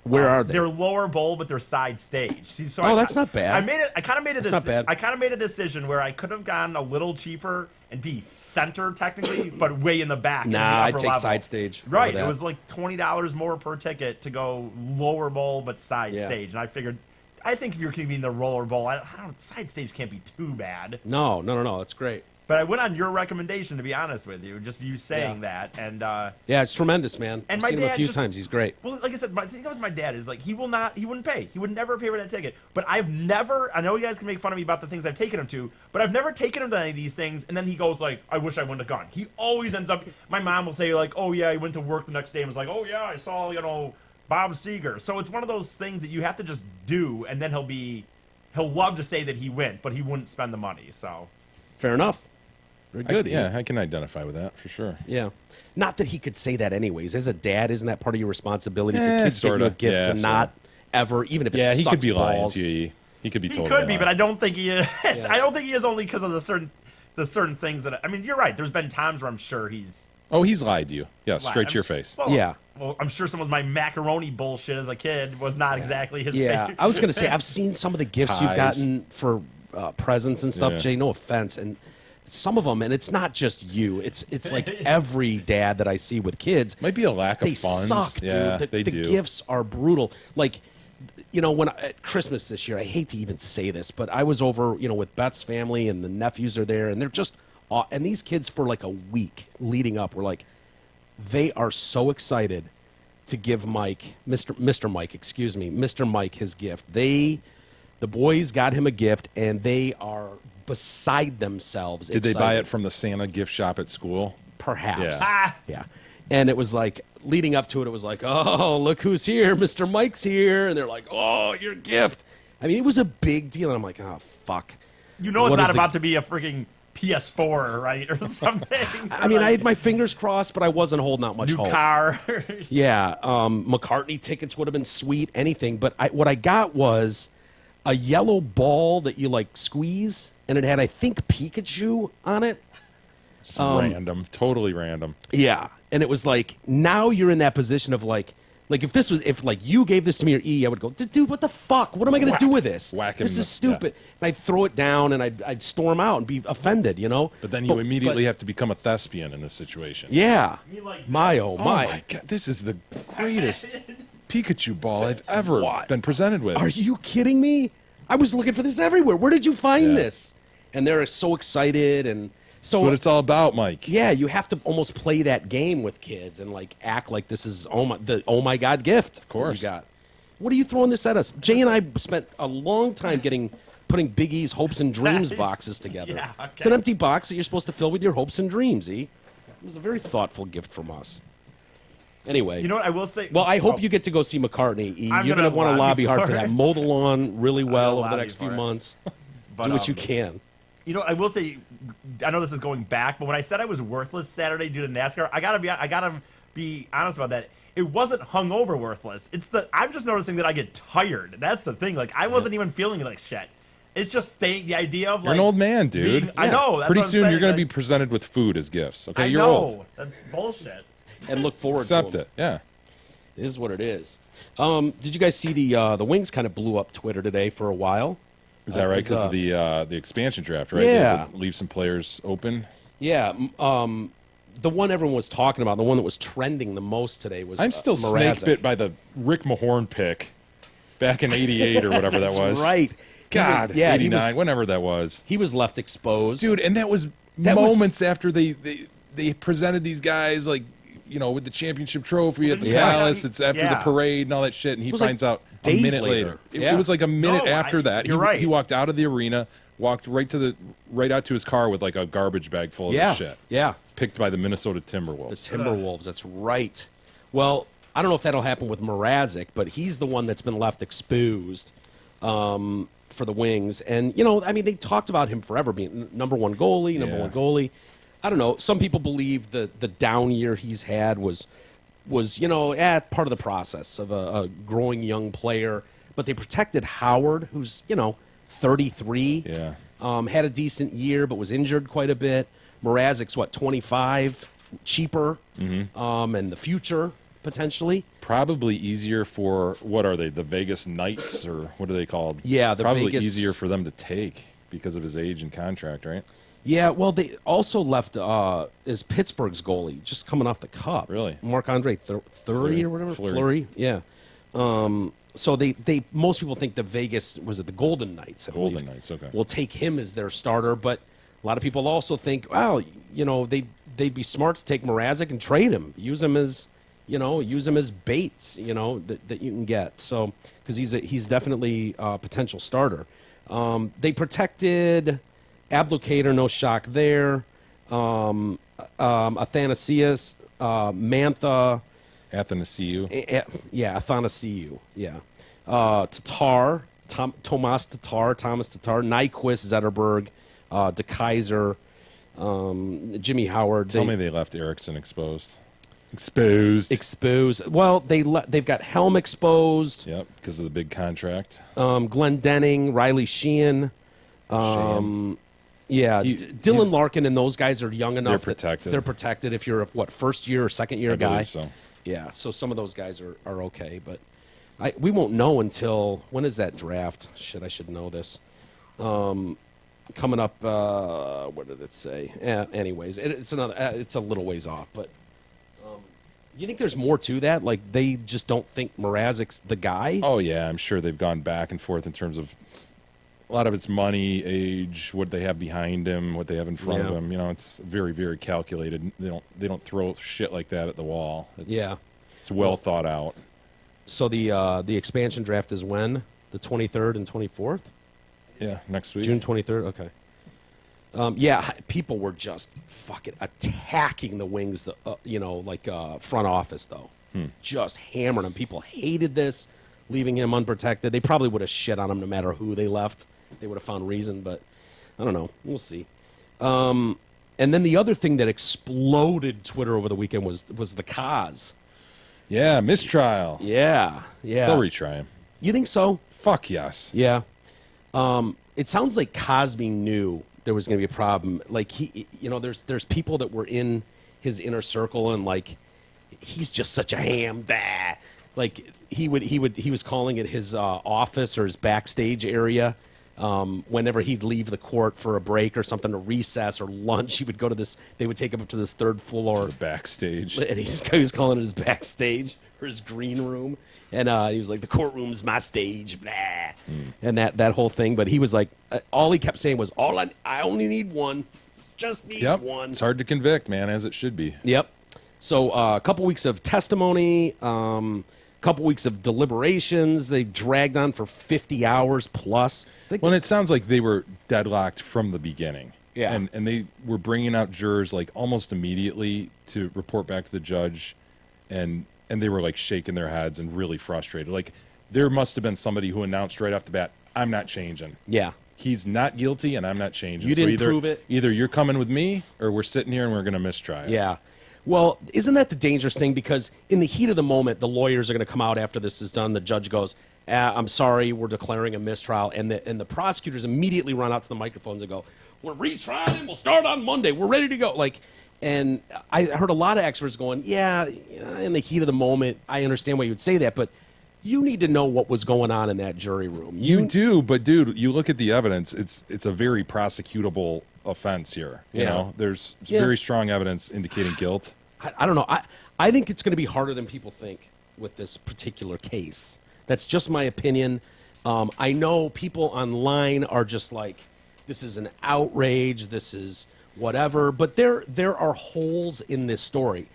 Where are they? They're lower bowl, but they're side stage. See, so Oh, that's not bad. I made it. I kind of made a That's not bad. I kind of made a decision where I could have gone a little cheaper and be center technically, but way in the back. in the Nah, I'd upper take level. side stage over Right. It that. was like $20 more per ticket to go lower bowl, but side Yeah. stage. And I figured, I think if you're keeping the roller bowl, side stage can't be too bad. No. That's great. But I went on your recommendation, to be honest with you, just you saying Yeah. that, and. Yeah, it's tremendous, man. And I've my seen him a dad few just- times. He's great. Well, like I said, my thing with my dad is like he wouldn't pay. He would never pay for that ticket. But I've never. I know you guys can make fun of me about the things I've taken him to, but I've never taken him to any of these things. And then he goes like, "I wish I wouldn't have gone." He always ends up. My mom will say like, "Oh yeah, he went to work the next day and was like, oh yeah, I saw Bob Seger." So it's one of those things that you have to just do, and then he'll love to say that he went, but he wouldn't spend the money. So Fair enough. Very good. Yeah, I can identify with that for sure. Yeah. Not that he could say that anyways. As a dad, isn't that part of your responsibility? If your Eh, kids give you a sorta. gift Yeah, to sorta. not ever, even if it Yeah, he sucks could be lying balls. to you. He could be he totally could be, lying. but I don't think he is. I don't think he is only because of the certain things that. I mean, you're right. There's been times where I'm sure he's. Oh, he's lied to you. Yeah, straight to your face. Well, Yeah. Well, I'm sure some of my macaroni bullshit as a kid was not exactly his Yeah, favorite. I was going to say, I've seen some of the gifts you've Ties. gotten for presents and stuff, Yeah. Jay, no offense. And some of them, and it's not just you, it's like every dad that I see with kids. Might be a lack of They funds. suck, dude. Yeah, the they do. gifts are brutal. Like, when at Christmas this year, I hate to even say this, but I was over, with Beth's family, and the nephews are there, and they're just, and these kids for like a week leading up were like, they are so excited to give Mr. Mike his gift. The boys got him a gift, and they are beside themselves. Did they buy excited. it from the Santa gift shop at school? Perhaps. Yeah. Ah! Yeah. And it was like, leading up to it, it was like, oh, look who's here. Mr. Mike's here. And they're like, oh, your gift. I mean, it was a big deal. And I'm like, oh, fuck. You know it's What not is the- about to be a freaking PS4, right, or something. I mean, I had my fingers crossed, but I wasn't holding out much new hope. car. Yeah, McCartney tickets would have been sweet, anything. But what I got was a yellow ball that you like squeeze, and it had, I think, Pikachu on it. Just random, totally random. Yeah, and it was like, now you're in that position of like if like you gave this to me or E, I would go, dude, what the fuck? What am I going to do with this? Whack him This in is the- stupid. And I'd throw it down, and I'd storm out and be offended, But then you immediately but- have to become a thespian in this situation. Yeah. mean like My, this? oh, Oh my. my god, this is the greatest Pikachu ball I've ever What? been presented with. Are you kidding me? I was looking for this everywhere. Where did you find Yeah. this? And they're so excited, and so That's what it's all about, Mike. yeah, you have to almost play that game with kids and like act like this is oh my god gift. Of course. you got. What are you throwing this at us? Jay and I spent a long time putting Big E's hopes and dreams Nice. boxes together. Yeah, okay. It's an empty box that you're supposed to fill with your hopes and dreams. E. It was a very thoughtful gift from us. Anyway, You know what I will say? well, I hope Oh, you get to go see McCartney. E. I'm You're gonna going to want to lobby lobby hard for for that. it. Mow the lawn really well over the lobby next few for it. months. but, Do what you can. You know, I will say, I know this is going back, but when I said I was worthless Saturday due to NASCAR, I gotta be honest about that. It wasn't hungover worthless. I'm just noticing that I get tired. That's the thing. Like I wasn't even feeling like shit. It's just the idea of You're like an old man, dude. I know. That's Pretty what I'm soon saying. you're going to be Like, presented with food as gifts. Okay, I you're know. old. That's bullshit. And look forward Accept to it. Yeah. It is what it is. Did you guys see the Wings kind of blew up Twitter today for a while? Is that right? it's, Because of the expansion draft, right? Yeah. They leave some players open. Yeah. The one everyone was talking about, the one that was trending the most today was I'm still Mrazek. snake bit by the Rick Mahorn pick back in '88 or whatever that That's was. right. God, Yeah, he '89, was- whenever that was. He was left exposed. Dude, and that was That was- moments after they presented these guys like with the championship trophy at the Yeah. palace. It's after the Yeah. parade and all that shit, and he was like finds out a days minute later. later. It Yeah. was like a minute No, after that. you're right. He walked out of the arena, walked right out to his car with like a garbage bag full of yeah. his shit. Yeah. Picked by the Minnesota The Timberwolves. Timberwolves, that's right. Well, I don't know if that'll happen with Mrazek, but he's the one that's been left exposed for the Wings. And, I mean, they talked about him forever being number one goalie. I don't know. Some people believe the down year he's had was part of the process of a growing young player. But they protected Howard, who's, 33. Yeah. Had a decent year, but was injured quite a bit. Mrazek's, 25, cheaper, and the future, potentially. Probably easier for, what are they, the Vegas Knights, or what are they called? Yeah, the Probably Vegas- easier for them to take because of his age and contract, right? Yeah, well, they also left is Pittsburgh's goalie, just coming off the cup. Really? Marc-Andre Fleury or whatever? Fleury. Yeah. So they most people think the Vegas, was it the Golden Knights? I Golden believe, Knights, okay. will take him as their starter, but a lot of people also think, well, they'd be smart to take Mrazek and trade him, use him as baits, that you can get. So because he's definitely a potential starter. They protected Abdelkader, no shock there. Athanasius, Mantha. Athanasiou. Yeah, Athanasiou. Yeah. Tatar, Thomas Tatar, Nyquist, Zetterberg, DeKaiser, Jimmy Howard. Tell me they left Erickson exposed. Exposed. Well, they've got Helm exposed. Yep, because of the big contract. Glenn Denning, Riley Sheehan. Yeah, Dylan Larkin and those guys are young enough. They're protected. They're protected if you're a first year or second year I guy. believe so. Yeah, so some of those guys are okay, but we won't know until when is that draft? Shit, I should know this. Coming up, what did it say? Anyways, it's a little ways off, but you think there's more to that? Like they just don't think Mrazek's the guy? Oh yeah, I'm sure they've gone back and forth in terms of a lot of it's money, age, what they have behind him, what they have in front of Yeah. him. It's very, very calculated. They don't throw shit like that at the wall. It's well thought out. So the expansion draft is when? The 23rd and 24th? Yeah, next week. June 23rd? Okay. Yeah, people were just fucking attacking the Wings, front office, though. Just hammering him. People hated this, leaving him unprotected. They probably would have shit on him no matter who they left. They would have found reason, but I don't know. We'll see. And then the other thing that exploded Twitter over the weekend was the Kaz. Yeah, mistrial. Yeah. They'll retry him. You think so? Fuck yes. Yeah. It sounds like Cosby knew there was going to be a problem. Like there's people that were in his inner circle, and like he's just such a ham. Bah. Like he was calling it his office or his backstage area. Whenever he'd leave the court for a break or something, to recess or lunch, he would go to this. They would take him up to this third floor, The backstage. and he was calling it his backstage or his green room. And he was like, the courtroom's my stage, blah. And that whole thing. But he was like, all he kept saying was, I only need one. Just need Yep. one. It's hard to convict, man, as it should be. Yep. So a couple weeks of testimony, couple weeks of deliberations. They dragged on for 50 hours plus. Well, it sounds like they were deadlocked from the beginning. Yeah. And they were bringing out jurors like almost immediately to report back to the judge, and they were like shaking their heads and really frustrated. Like there must have been somebody who announced right off the bat, "I'm not changing. Yeah. He's not guilty, and I'm not changing." You So didn't prove it. Either you're coming with me, or we're sitting here and we're going to mistry it. Yeah. Well, isn't that the dangerous thing? Because in the heat of the moment, the lawyers are going to come out after this is done. The judge goes, I'm sorry, we're declaring a mistrial. And the prosecutors immediately run out to the microphones and go, we're retrying and we'll start on Monday. We're ready to go. And I heard a lot of experts going, yeah, in the heat of the moment, I understand why you would say that, but you need to know what was going on in that jury room. You do, but dude, you look at the evidence. It's a very prosecutable offense here. You know, there's very strong evidence indicating guilt. I don't know. I think it's going to be harder than people think with this particular case. That's just my opinion. I know people online are just like, this is an outrage. This is whatever. But there are holes in this story.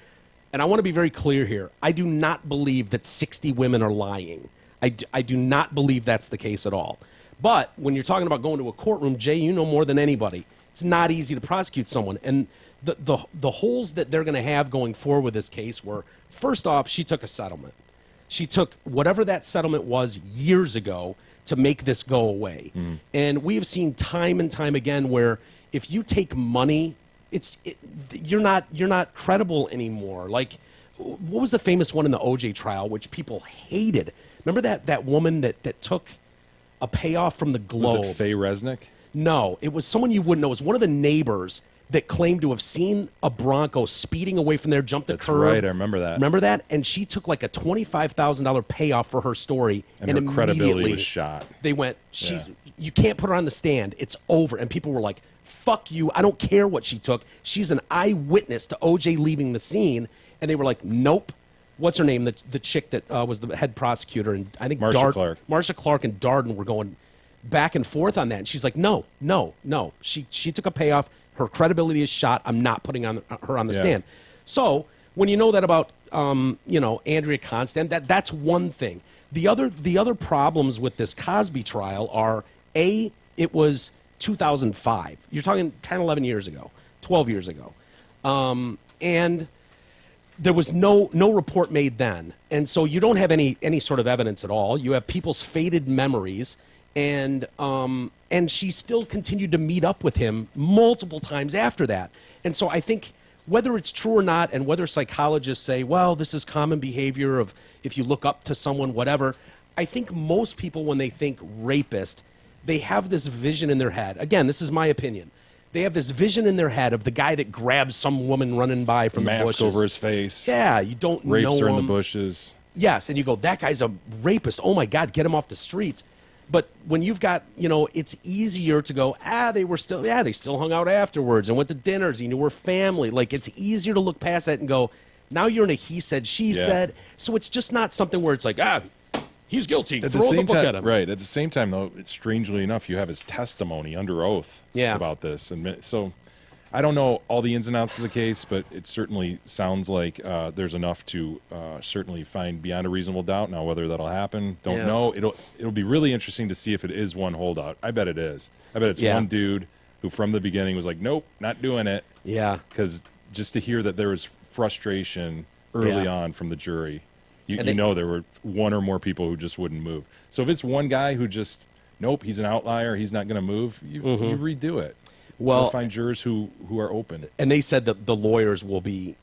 And I want to be very clear here. I do not believe that 60 women are lying. I do not believe that's the case at all. But when you're talking about going to a courtroom, Jay, you know more than anybody, it's not easy to prosecute someone. And the holes that they're going to have going forward with this case were, first off, she took a settlement. She took whatever that settlement was years ago to make this go away. And we have seen time and time again where if you take money, you're not credible anymore. Like, what was the famous one in the OJ trial, which people hated? Remember that woman that took a payoff from the Globe? Was it Faye Resnick? No, it was someone you wouldn't know. It was one of the neighbors that claimed to have seen a Bronco speeding away from there, jumped the That's curb. right, I remember that. Remember that? And she took like a $25,000 payoff for her story, And her credibility immediately was shot. They went, you can't put her on the stand. It's over. And people were like, fuck you. I don't care what she took. She's an eyewitness to OJ leaving the scene. And they were like, nope. What's her name? The chick that was the head prosecutor. And I think Marcia Clark. Marcia Clark and Darden were going back and forth on that. And she's like, no. She took a payoff. Her credibility is shot. I'm not putting her on the stand. So when you know that about, Andrea Constand, that's one thing. The other problems with this Cosby trial are, it was 2005. You're talking 10, 11 years ago, 12 years ago. And there was no report made then. And so you don't have any sort of evidence at all. You have people's faded memories. And she still continued to meet up with him multiple times after that. And so I think whether it's true or not, and whether psychologists say, well, this is common behavior of if you look up to someone, whatever, I think most people, when they think rapist, they have this vision in their head. Again, this is my opinion. They have this vision in their head of the guy that grabs some woman running by from the bushes. Mask over his face. Yeah, you don't know Rapes her in the him. bushes. Yes, and you go, that guy's a rapist. Oh, my God, get him off the streets. But when you've got, it's easier to go, they still hung out afterwards and went to dinners. You knew we're family. Like, it's easier to look past that and go, now you're in a he said, she said. So it's just not something where it's like, he's guilty. Throw the book at him. Right. At the same time, though, strangely enough, you have his testimony under oath about this. And so I don't know all the ins and outs of the case, but it certainly sounds like there's enough to certainly find beyond a reasonable doubt. Now, whether that'll happen, don't know. It'll be really interesting to see if it is one holdout. I bet it is. I bet it's one dude who from the beginning was like, nope, not doing it. Yeah. Because just to hear that there was frustration early on from the jury, you know there were one or more people who just wouldn't move. So if it's one guy who just, nope, he's an outlier, he's not going to move, you redo it. Well, we'll find jurors who are open. And they said that the lawyers will be,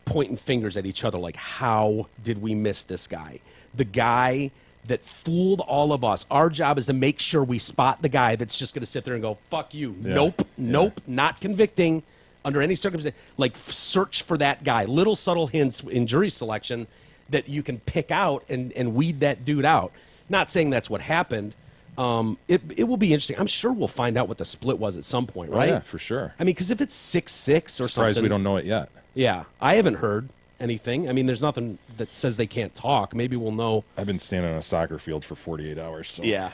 pointing fingers at each other like, how did we miss this guy? The guy that fooled all of us. Our job is to make sure we spot the guy that's just going to sit there and go, fuck you. Yeah. Nope, not convicting under any circumstance. Like, search for that guy. Little subtle hints in jury selection that you can pick out and weed that dude out. Not saying that's what happened. It will be interesting. I'm sure we'll find out what the split was at some point, right? Yeah, for sure. I mean, because if it's 6-6 or Surprised something, we don't know it yet. Yeah, I haven't heard anything. I mean, there's nothing that says they can't talk. Maybe we'll know. I've been standing on a soccer field for 48 hours, so yeah.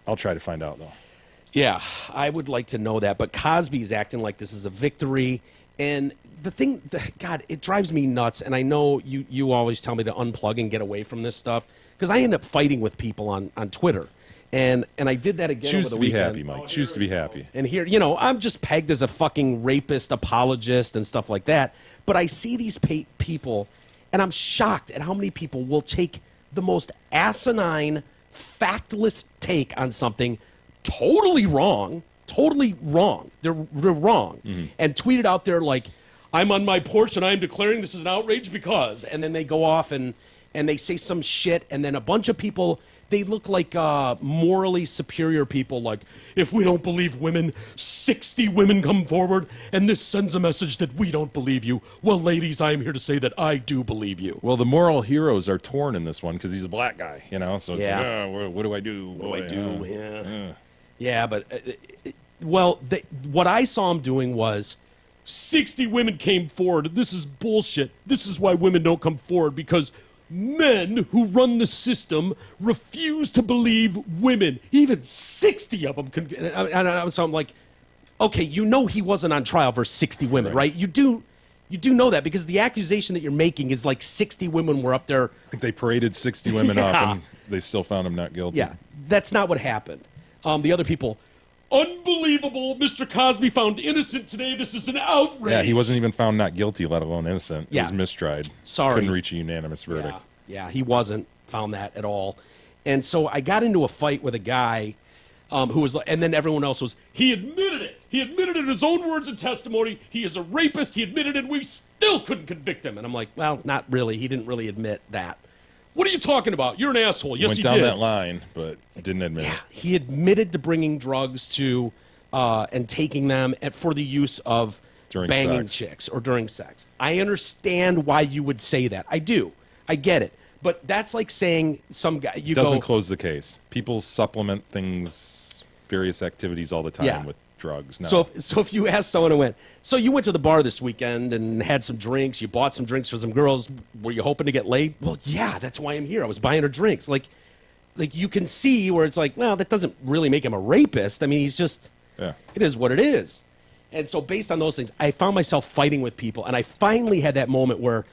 I'll try to find out though. Yeah, I would like to know that. But Cosby's acting like this is a victory, and the thing, God, it drives me nuts. And I know you always tell me to unplug and get away from this stuff because I end up fighting with people on Twitter. And I did that again Choose over the to be weekend. happy, Mike. Choose to be happy. And here, I'm just pegged as a fucking rapist apologist and stuff like that. But I see these people, and I'm shocked at how many people will take the most asinine, factless take on something totally wrong. They're wrong. And tweet it out there like, I'm on my porch and I am declaring this is an outrage because, and then they go off and they say some shit, and then a bunch of people, they look like morally superior people, like, if we don't believe women, 60 women come forward, and this sends a message that we don't believe you. Well, ladies, I am here to say that I do believe you. Well, the moral heroes are torn in this one because he's a black guy, so it's Yeah. like, oh, what do I do? What do I do? Yeah. Yeah, but, what I saw him doing was 60 women came forward. This is bullshit. This is why women don't come forward, because men who run the system refuse to believe women. Even 60 of them can. So I'm like, okay, he wasn't on trial for 60 women, right? You do know that, because the accusation that you're making is like 60 women were up there. I think they paraded 60 women up, Yeah. and they still found him not guilty. Yeah, that's not what happened. The other people, unbelievable, Mr. Cosby found innocent today. This is an outrage. Yeah, he wasn't even found not guilty, let alone innocent. Yeah. He was mistried. Sorry. Couldn't reach a unanimous verdict. Yeah, he wasn't found that at all. And so I got into a fight with a guy who was, and then everyone else was, he admitted it. He admitted it in his own words and testimony. He is a rapist. He admitted it. We still couldn't convict him. And I'm like, well, not really. He didn't really admit that. What are you talking about? You're an asshole. Yes, Went he down did. that line, but didn't admit it. He admitted to bringing drugs to and taking them for the use of During banging sex. chicks or during sex. I understand why you would say that. I do. I get it. But that's like saying some guy Doesn't close the case. People supplement things, various activities all the time Yeah. with drugs. No. So if you ask someone who went, so you went to the bar this weekend and had some drinks, you bought some drinks for some girls, were you hoping to get laid? Well, yeah, that's why I'm here. I was buying her drinks. Like you can see where it's like, well, that doesn't really make him a rapist. I mean, he's just, Yeah. it is what it is. And so based on those things, I found myself fighting with people, and I finally had that moment where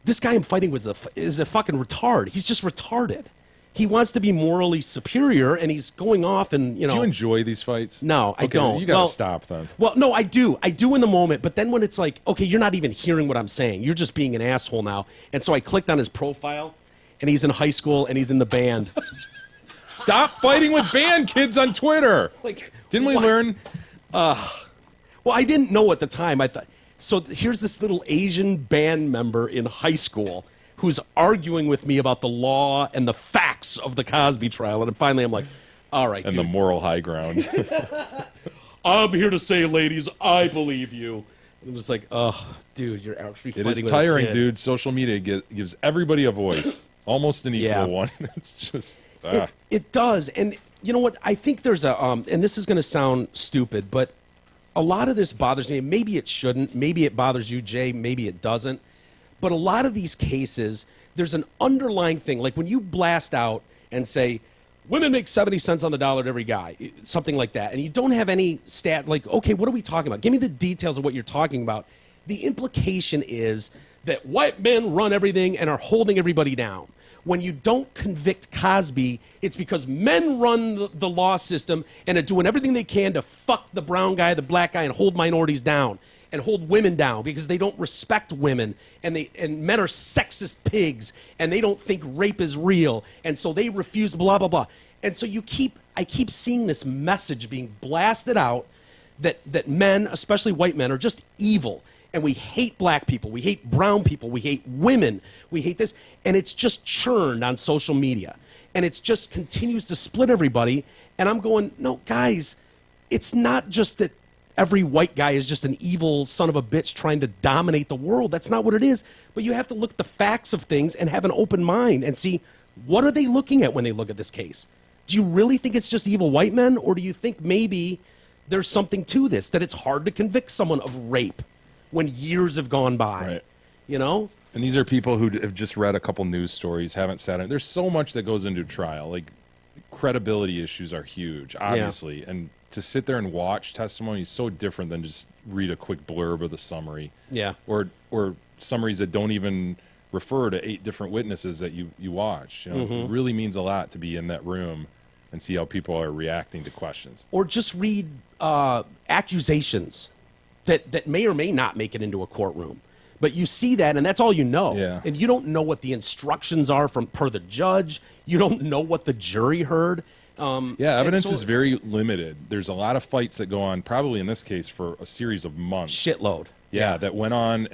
this guy I'm fighting with is a fucking retard. He's just retarded. He wants to be morally superior, and he's going off and, Do you enjoy these fights? No, I Okay, don't. You gotta Well- stop then. Well, no, I do. I do in the moment, but then when it's like, okay, you're not even hearing what I'm saying. You're just being an asshole now. And so I clicked on his profile, and he's in high school, and he's in the band. Stop fighting with band kids on Twitter. Like, Didn't we what? learn? Well, I didn't know at the time. I thought, so here's this little Asian band member in high school who's arguing with me about the law and the facts of the Cosby trial. And finally, I'm like, all right, And dude. the moral high ground. I'm here to say, ladies, I believe you. And it was like, oh, dude, you're actually It fighting is with a tiring, kid. dude. Social media gives everybody a voice, almost an equal Yeah. one. It's just It does. And you know what? I think there's a, and this is going to sound stupid, but a lot of this bothers me. Maybe it shouldn't. Maybe it bothers you, Jay. Maybe it doesn't. But a lot of these cases, there's an underlying thing. Like when you blast out and say, women make 70 cents on the dollar to every guy, something like that, and you don't have any stat, like, okay, what are we talking about? Give me the details of what you're talking about. The implication is that white men run everything and are holding everybody down. When you don't convict Cosby, it's because men run the law system and are doing everything they can to fuck the brown guy, the black guy, and hold minorities down and hold women down because they don't respect women and men are sexist pigs and they don't think rape is real and so they refuse blah blah blah. And so I keep seeing this message being blasted out that men, especially white men, are just evil. And we hate black people, we hate brown people, we hate women, we hate this. And it's just churned on social media. And it's just continues to split everybody. And I'm going, no, guys, it's not just that every white guy is just an evil son of a bitch trying to dominate the world. That's not what it is. But you have to look at the facts of things and have an open mind and see, what are they looking at when they look at this case? Do you really think it's just evil white men? Or do you think maybe there's something to this, that it's hard to convict someone of rape when years have gone by? Right. You know? And these are people who have just read a couple news stories, haven't sat in. There's so much that goes into trial. Like, credibility issues are huge, obviously. And to sit there and watch testimony is so different than just read a quick blurb of the summary. Yeah. Or summaries that don't even refer to 8 different witnesses that you watch. You know, It really means a lot to be in that room and see how people are reacting to questions. Or just read accusations that may or may not make it into a courtroom. But you see that, and that's all you know. Yeah. And you don't know what the instructions are per the judge. You don't know what the jury heard. Yeah, evidence and so- is very limited. There's a lot of fights that go on, probably in this case, for a series of months. Shitload. Yeah, that went on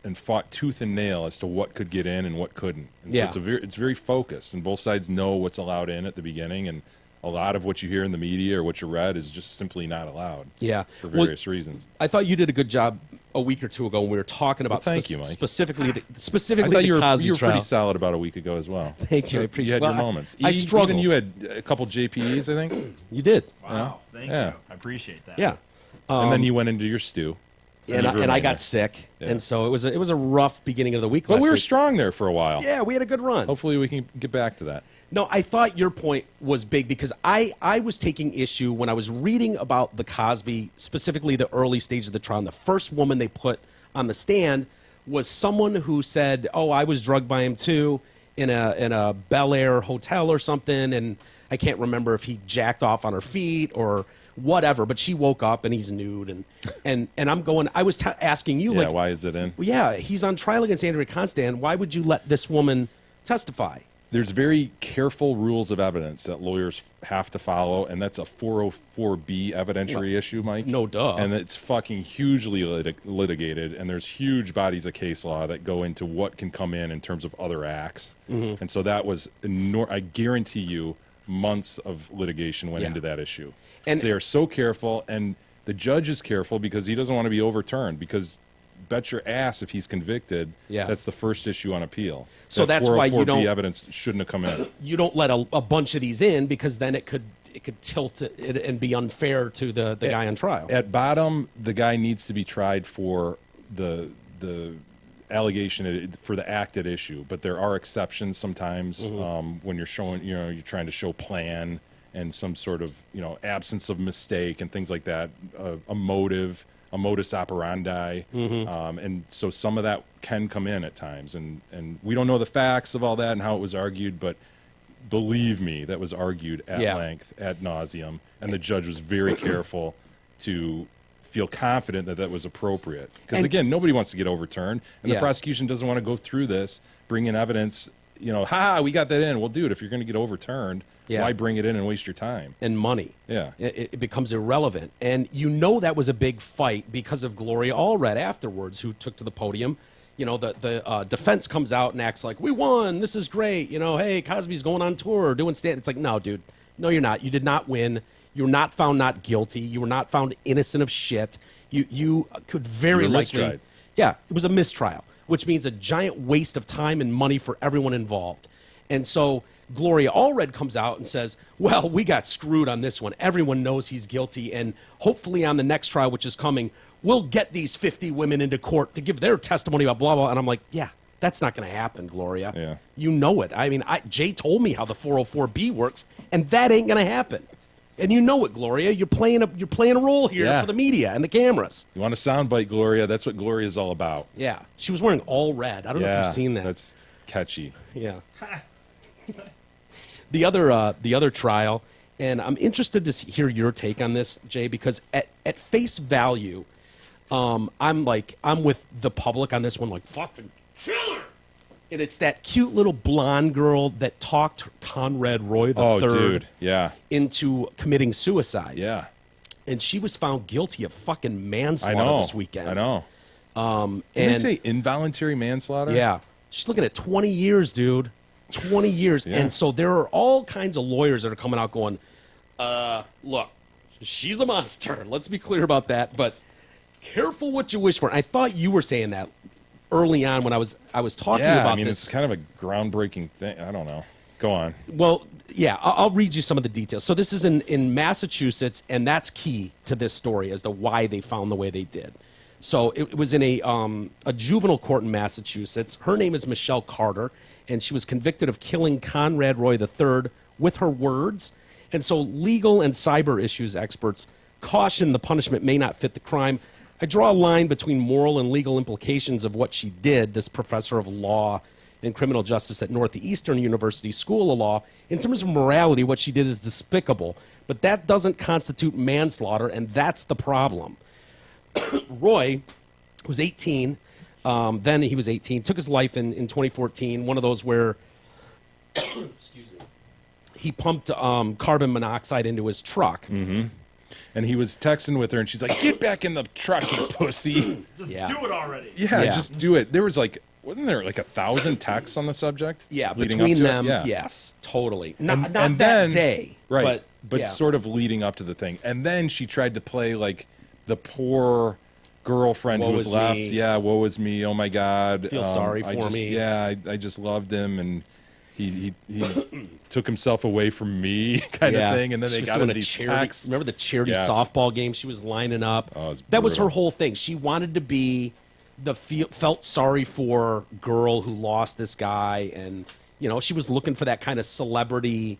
and fought tooth and nail as to what could get in and what couldn't. And so Yeah. it's very focused, and both sides know what's allowed in at the beginning, and a lot of what you hear in the media or what you read is just simply not allowed. Yeah. For Well, various reasons. I thought you did a good job a week or two ago when we were talking about Well, thank you, Mike. specifically I the thought you Cosby were trial. pretty solid about a week ago as well. Thank you. I You appreciate had it. your Well, moments. I Even struggle. you had a couple JPEs, I think. You did. Wow, thank Yeah. you. I appreciate that. Yeah. And then you went into your stew. And you I remained got there. sick, Yeah. and so it was a rough beginning of the week. But last we were week. strong there for a while. Yeah, we had a good run. Hopefully we can get back to that. No, I thought your point was big because I was taking issue when I was reading about the Cosby, specifically the early stage of the trial. And the first woman they put on the stand was someone who said, "Oh, I was drugged by him too in a Bel Air hotel or something," and I can't remember if he jacked off on her feet or whatever. But she woke up and he's nude, and I'm going. I was asking you, Yeah, like, why is it in? well, yeah, he's on trial against Andrea Constand. Why would you let this woman testify? There's very careful rules of evidence that lawyers have to follow, and that's a 404B evidentiary issue, Mike. no duh. And it's fucking hugely litigated, and there's huge bodies of case law that go into what can come in terms of other acts. Mm-hmm. And so that was, I guarantee you, months of litigation went Yeah. into that issue. And- So they are so careful, and the judge is careful because he doesn't want to be overturned, because bet your ass if he's convicted, Yeah. that's the first issue on appeal. So That that's why you 404B don't- evidence shouldn't have come in. You don't let a bunch of these in because then it could tilt it and be unfair to the guy on trial. At bottom, the guy needs to be tried for the allegation for the act at issue, but there are exceptions sometimes when you're showing, you're trying to show plan and some sort of absence of mistake and things like that, a motive, a modus operandi, and so some of that can come in at times, and we don't know the facts of all that and how it was argued, but believe me, that was argued at Yeah. length, ad nauseum, and the judge was very careful to feel confident that that was appropriate. Because And- again, nobody wants to get overturned, and Yeah. the prosecution doesn't want to go through this, bring in evidence. We got that in. Well, dude, if you're going to get overturned, Yeah. why bring it in and waste your time? And money. Yeah. It becomes irrelevant. And that was a big fight because of Gloria Allred afterwards, who took to the podium. The defense comes out and acts like, we won, this is great. Hey, Cosby's going on tour, doing stand. It's like, no, dude, no, you're not. You did not win. You were not found not guilty. You were not found innocent of shit. You could very You were likely. mistried. Yeah, it was a mistrial, which means a giant waste of time and money for everyone involved. And so Gloria Allred comes out and says, well, we got screwed on this one. Everyone knows he's guilty. And hopefully on the next trial, which is coming, we'll get these 50 women into court to give their testimony about blah, blah. And I'm like, yeah, that's not going to happen, Gloria. Yeah. You know it. I mean, Jay told me how the 404B works, and that ain't going to happen. And you know it, Gloria. You're playing a role here Yeah. for the media and the cameras. You want a soundbite, Gloria? That's what Gloria is all about. Yeah. She was wearing all red. I don't know if you've seen that. That's catchy. Yeah. The other trial, and I'm interested to hear your take on this, Jay, because at face value, I'm with the public on this one, like fucking killer. And it's that cute little blonde girl that talked Conrad Roy the Oh, third dude. Yeah. into committing suicide. Yeah. And she was found guilty of fucking I manslaughter know. this weekend. I know. And Did they say involuntary manslaughter? yeah, she's looking at 20 years, dude. 20 years. Yeah. And so there are all kinds of lawyers that are coming out going, look, she's a monster. Let's be clear about that. But careful what you wish for. And I thought you were saying that early on when I was talking Yeah, about I mean, this. it's kind of a groundbreaking thing. I don't know. Go on. Well, yeah, I'll read you some of the details. So this is in Massachusetts, and that's key to this story as to why they found the way they did. So it was in a juvenile court in Massachusetts. Her name is Michelle Carter, and she was convicted of killing Conrad Roy III with her words. And so legal and cyber issues experts caution the punishment may not fit the crime. I draw a line between moral and legal implications of what she did, this professor of law and criminal justice at Northeastern University School of Law. In terms of morality, what she did is despicable, but that doesn't constitute manslaughter, and that's the problem. Roy was 18. Then he was 18, took his life in 2014, one of those where, excuse me, he pumped carbon monoxide into his truck. And he was texting with her, and she's like, "Get back in the truck, you pussy." Just Yeah. do it already. Yeah, Yeah. just do it. There was like, wasn't there like 1,000 texts on the subject? Yeah, leading between up to them, it? Yeah. yes, totally. Not, And not that then, day, right? But, yeah. sort of leading up to the thing, and then she tried to play like the poor girlfriend Woe who was is left. me. Yeah, woe is me. Oh my God, Feel sorry I for just, me. Yeah, I just loved him, and he took himself away from me, kind of thing. And then She they was got doing into a these charity. texts. Remember the charity Yes. softball game she was lining up? Oh, it was that was brutal. her whole thing. She wanted to be the felt sorry for girl who lost this guy, and she was looking for that kind of celebrity.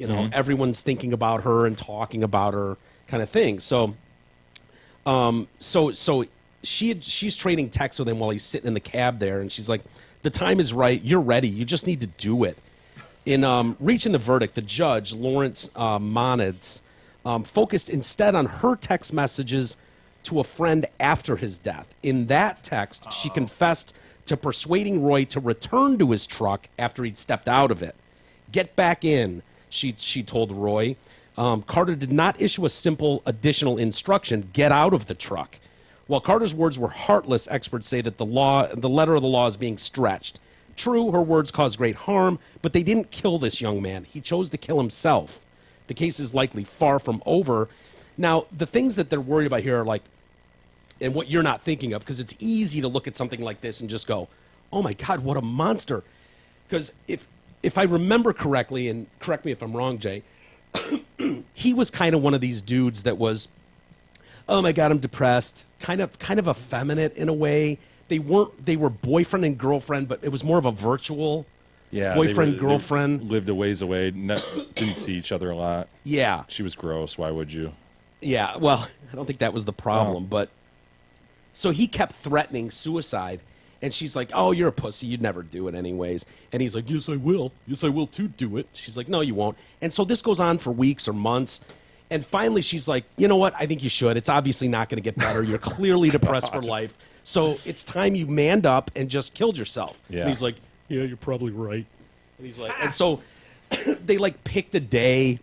Mm-hmm. Everyone's thinking about her and talking about her kind of thing. So, so she's trading texts with him while he's sitting in the cab there, and she's like, "The time is right. You're ready. You just need to do it." In reaching the verdict, the judge, Lawrence Moniz, focused instead on her text messages to a friend after his death. In that text, she confessed to persuading Roy to return to his truck after he'd stepped out of it. "Get back in," she told Roy. Carter did not issue a simple additional instruction, "Get out of the truck." While Carter's words were heartless, experts say that the letter of the law is being stretched. True, her words caused great harm, but they didn't kill this young man. He chose to kill himself. The case is likely far from over. Now, the things that they're worried about here are like, and what you're not thinking of, because it's easy to look at something like this and just go, "Oh my God, what a monster." Because if I remember correctly, and correct me if I'm wrong, Jay, he was kind of one of these dudes that was, "Oh my God, I'm depressed," kind of effeminate in a way. They were boyfriend and girlfriend, but it was more of a virtual boyfriend, girlfriend. They lived a ways away, didn't see each other a lot. Yeah. She was gross. Why would you? Yeah, well, I don't think that was the problem, Oh. but so he kept threatening suicide, and she's like, "Oh, you're a pussy. You'd never do it anyways." And he's like, "Yes, I will. Yes, I will too do it." She's like, "No, you won't." And so this goes on for weeks or months. And finally, she's like, "You know what? I think you should. It's obviously not going to get better. You're clearly depressed for life. So it's time you manned up and just killed yourself." Yeah. And he's like, "Yeah, you're probably right." And he's like, and so they like picked a day.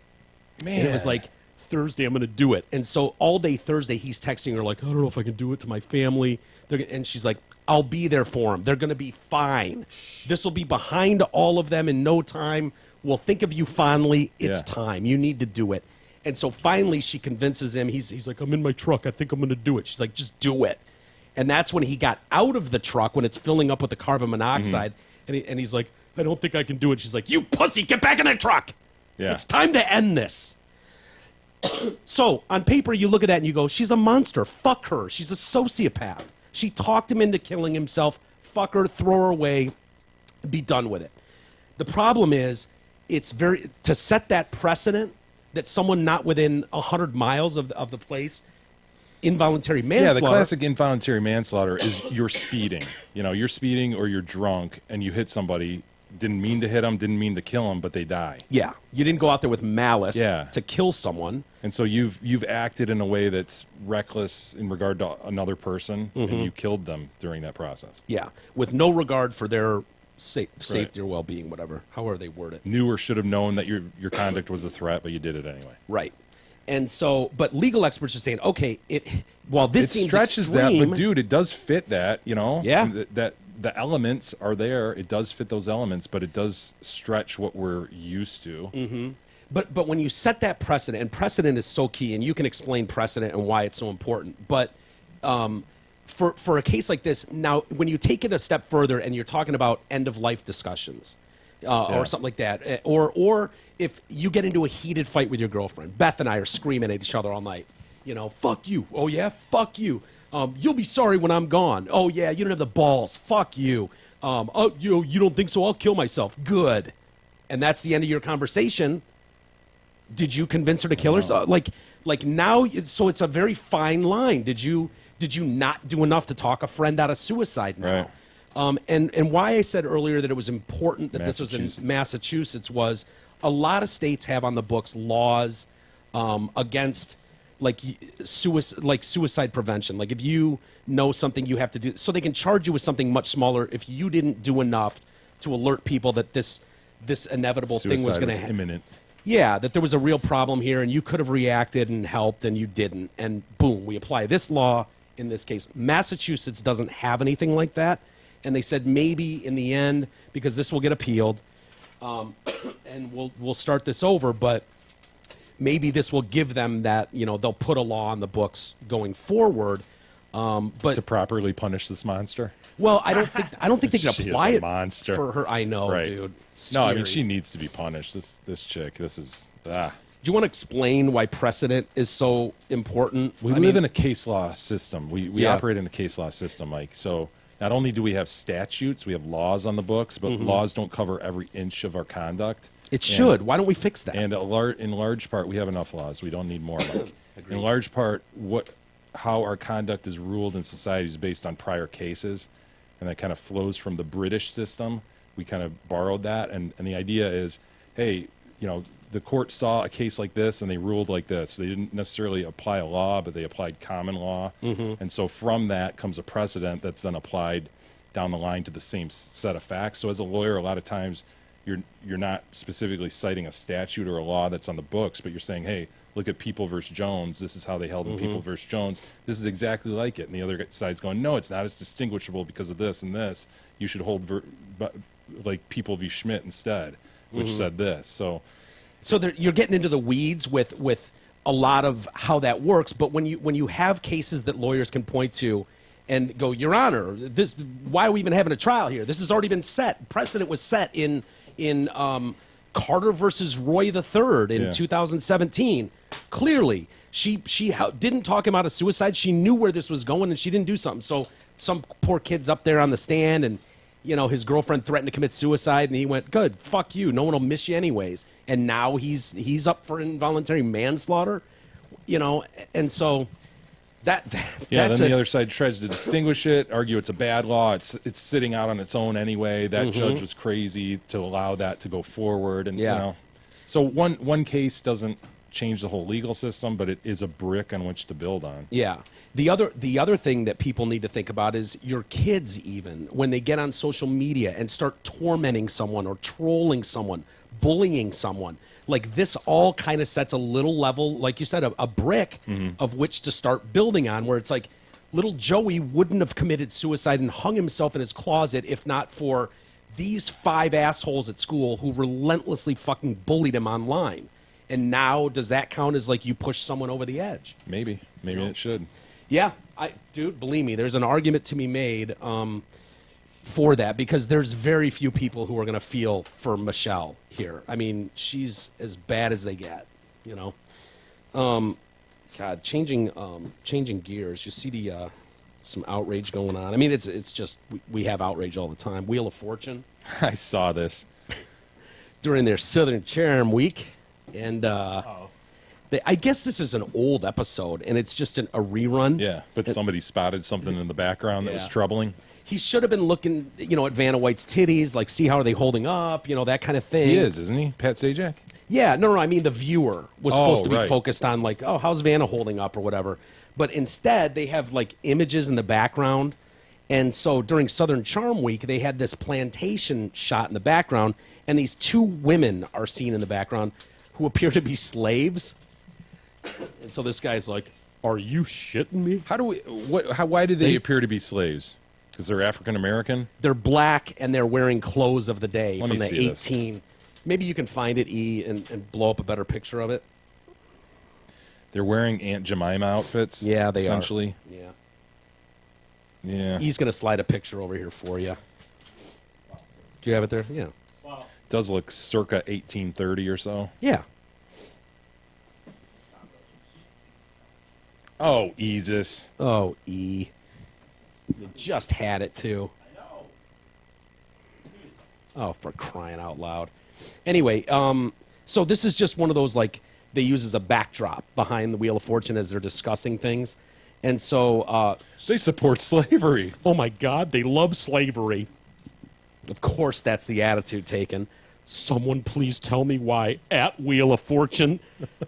Man, And it was like, "Thursday, I'm going to do it." And so all day Thursday, he's texting her like, "I don't know if I can do it to my family." And she's like, "I'll be there for them. They're going to be fine. This will be behind all of them in no time. We'll think of you fondly. It's Yeah. time. You need to do it." And so finally she convinces him. He's like, "I'm in my truck. I think I'm going to do it." She's like, "Just do it." And that's when he got out of the truck when it's filling up with the carbon monoxide. And he's like, "I don't think I can do it." She's like, "You pussy, get back in that truck. Yeah. It's time to end this." So on paper, you look at that and you go, "She's a monster. Fuck her. She's a sociopath. She talked him into killing himself. Fuck her, throw her away, be done with it." The problem is, it's to set that precedent that someone not within 100 miles of the place, involuntary Yeah, manslaughter. the classic involuntary manslaughter is you're speeding. You're speeding or you're drunk and you hit somebody. Didn't mean to hit them, didn't mean to kill them, but they die. Yeah, you didn't go out there with malice Yeah. to kill someone. And so you've acted in a way that's reckless in regard to another person, and you killed them during that process. Yeah, with no regard for their safety or well-being, whatever, however they word it. Knew or should have known that your conduct was a threat, but you did it anyway. Right. And so, but legal experts are saying, okay, while this It seems stretches extreme, that, but dude, it does fit that. Yeah. That the elements are there. It does fit those elements, but it does stretch what we're used to. But when you set that precedent, and precedent is so key, and you can explain precedent and why it's so important. But for a case like this, now when you take it a step further and you're talking about end of life discussions or something like that, or if you get into a heated fight with your girlfriend, Beth and I are screaming at each other all night. Fuck you. Oh yeah, fuck you. You'll be sorry when I'm gone. Oh yeah, you don't have the balls. Fuck you. Oh, you don't think so? I'll kill myself. Good. And that's the end of your conversation. Did you convince her to kill herself? Like now, so it's a very fine line. Did you not do enough to talk a friend out of suicide now? Right. And why I said earlier that it was important that this was in Massachusetts. Massachusetts was a lot of states have on the books laws against suicide prevention. Like if you know something you have to do, so they can charge you with something much smaller if you didn't do enough to alert people that this inevitable thing was Suicide going is to imminent. Yeah, that there was a real problem here, and you could have reacted and helped, and you didn't. And boom, we apply this law in this case. Massachusetts doesn't have anything like that, and they said maybe in the end, because this will get appealed, and we'll start this over, but maybe this will give them that, they'll put a law on the books going forward. But To properly punish this monster. well, I don't think they can She is apply a it monster. for her. I know, Right. dude. No, I mean, Scary. she needs to be punished. This chick, this is, Do you want to explain why precedent is so important? We live in a case law system. We Yeah. operate in a case law system, Mike. So not only do we have statutes, we have laws on the books, but laws don't cover every inch of our conduct. It should. Why don't we fix that? And in large part, we have enough laws. We don't need more. Mike. In large part, how our conduct is ruled in society is based on prior cases, and that kind of flows from the British system. We kind of borrowed that, and the idea is, hey, the court saw a case like this and they ruled like this. They didn't necessarily apply a law, but they applied common law, and so from that comes a precedent that's then applied down the line to the same set of facts. So as a lawyer, a lot of times you're not specifically citing a statute or a law that's on the books, but you're saying, hey, look at People versus Jones. This is how they held in People versus Jones. This is exactly like it. And the other side's going, no, it's not. It's distinguishable because of this and this. You should hold like People v. Schmidt instead, which said this. So You're getting into the weeds with a lot of how that works. But when you have cases that lawyers can point to and go, Your Honor, why are we even having a trial here? This has already been set. Precedent was set in Carter versus Roy III in 2017. Clearly, she didn't talk him out of suicide. She knew where this was going, and she didn't do something. So some poor kid's up there on the stand, and his girlfriend threatened to commit suicide, and he went, "Good, fuck you. No one will miss you anyways." And now he's up for involuntary manslaughter, and so. Then the other side tries to distinguish it, argue it's a bad law. It's sitting out on its own anyway. That judge was crazy to allow that to go forward, and so one case doesn't change the whole legal system, but it is a brick on which to build on. Yeah. The other thing that people need to think about is your kids, even when they get on social media and start tormenting someone or trolling someone, bullying someone. Like, this all kind of sets a little level, like you said, a brick of which to start building on, where it's like little Joey wouldn't have committed suicide and hung himself in his closet if not for these 5 assholes at school who relentlessly fucking bullied him online. And now, does that count as like you push someone over the edge? Maybe it should. Yeah, dude, believe me, there's an argument to be made for that, because there's very few people who are going to feel for Michelle here. I mean, she's as bad as they get, God, changing gears. You see the some outrage going on. I mean, it's just we have outrage all the time. Wheel of Fortune I saw this. during their Southern Charm week, and I guess this is an old episode, and it's just a rerun. Yeah, but somebody spotted something in the background that was Yeah. troubling. He should have been looking, at Vanna White's titties, like, see how are they holding up, that kind of thing. He is, isn't he? Pat Sajak? Yeah, no, I mean the viewer was supposed to be right. focused on, like, oh, how's Vanna holding up or whatever. But instead, they have, like, images in the background. And so during Southern Charm Week, they had this plantation shot in the background, and these 2 women are seen in the background who appear to be slaves. And so this guy's like, are you shitting me? Why do they appear to be slaves? Because they're African American? They're black and they're wearing clothes of the day Let from me the see this. 18. Maybe you can find it, E, and blow up a better picture of it. They're wearing Aunt Jemima outfits. Yeah, they essentially. are. Yeah. Yeah. E's going to slide a picture over here for you. Do you have it there? Yeah. Does look circa 1830 or so. Yeah. Oh, Jesus. Oh, E. You just had it, too. Oh, for crying out loud. Anyway, so this is just one of those, like, they use as a backdrop behind the Wheel of Fortune as they're discussing things. And so... They support slavery. oh, my God, they love slavery. Of course, that's the attitude taken. Someone please tell me why at Wheel of Fortune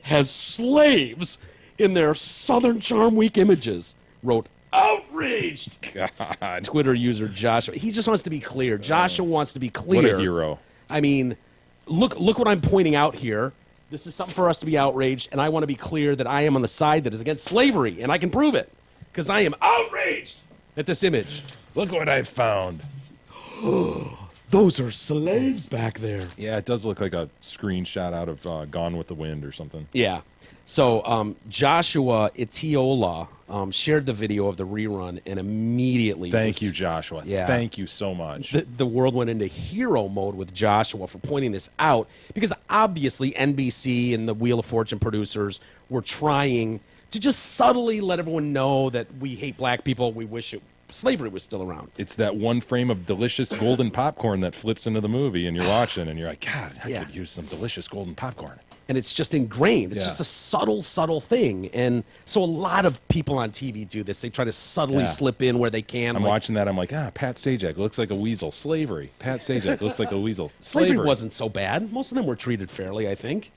has slaves in their Southern Charm Week images. Wrote, outraged. God. Twitter user Joshua. He just wants to be clear. Joshua wants to be clear. What a hero. I mean, look what I'm pointing out here. This is something for us to be outraged, and I want to be clear that I am on the side that is against slavery, and I can prove it because I am outraged at this image. Look what I found. Those are slaves back there. Yeah, it does look like a screenshot out of Gone with the Wind or something. Yeah. So Joshua Itiola shared the video of the rerun and immediately Thank you, Joshua. Yeah. Thank you so much. the world went into hero mode with Joshua for pointing this out because obviously NBC and the Wheel of Fortune producers were trying to just subtly let everyone know that we hate black people. We wish slavery was still around. It's that one frame of delicious golden popcorn that flips into the movie, and you're watching, and you're like, God, I Yeah. could use some delicious golden popcorn. And it's just ingrained. It's Yeah. just a subtle thing. And so a lot of people on TV do this. They try to subtly Yeah. slip in where they can. I'm like, watching that. I'm like, Pat Sajak looks like a weasel. Slavery. Pat Sajak looks like a weasel. Slavery wasn't so bad. Most of them were treated fairly, I think.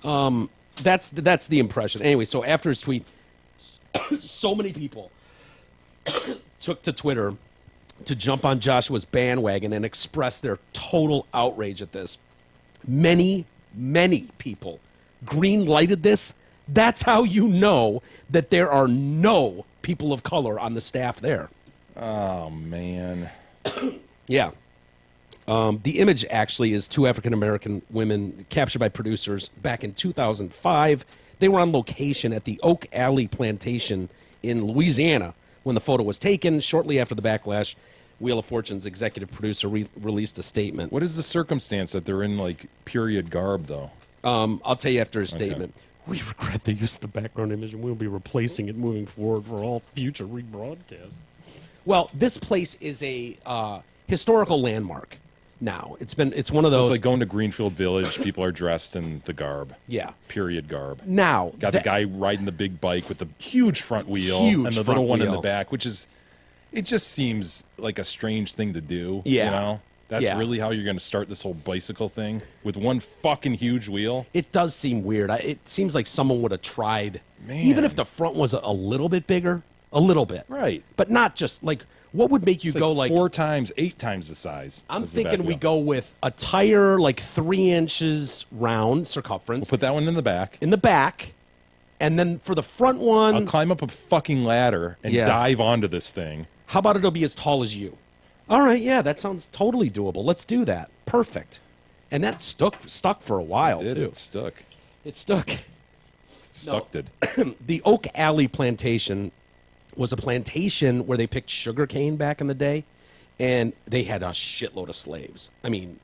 That's the impression. Anyway, so after his tweet, so many people took to Twitter to jump on Joshua's bandwagon and express their total outrage at this. Many people green lighted this. That's how you know that there are no people of color on the staff there. Oh, man. Yeah. The image actually is two African-American women captured by producers back in 2005. They were on location at the Oak Alley Plantation in Louisiana when the photo was taken. Shortly after the backlash, Wheel of Fortune's executive producer released a statement. What is the circumstance that they're in, like, period garb, though? I'll tell you after his statement. We regret the use of the background image, and we'll be replacing it moving forward for all future rebroadcasts. Well, this place is a historical landmark now. It's one of So those. it's like going to Greenfield Village. People are dressed in the garb. Yeah. Period garb. Now, Got the guy riding the big bike with the huge front wheel Huge and the front little one in wheel. the back, which is, it just seems like a strange thing to do. Yeah. You know? That's Yeah. really how you're going to start this whole bicycle thing with one fucking huge wheel. It does seem weird. It seems like someone would have tried, Man. even if the front was a little bit bigger, a little bit, Right. But not just like what would make you It's go like like 4 times, 8 times the size. I'm as the back thinking we wheel. go with a tire like 3 inches round circumference Put that one in the back. in the back, and then for the front one, I'll climb up a fucking ladder and Yeah. dive onto this thing. how about it'll be as tall as you? All right, yeah, that sounds totally doable. Let's do that. Perfect. And that stuck for a while Did too. it stuck? It stuck. Stuck did. The Oak Alley Plantation was a plantation where they picked sugarcane back in the day, and they had a shitload of slaves. I mean,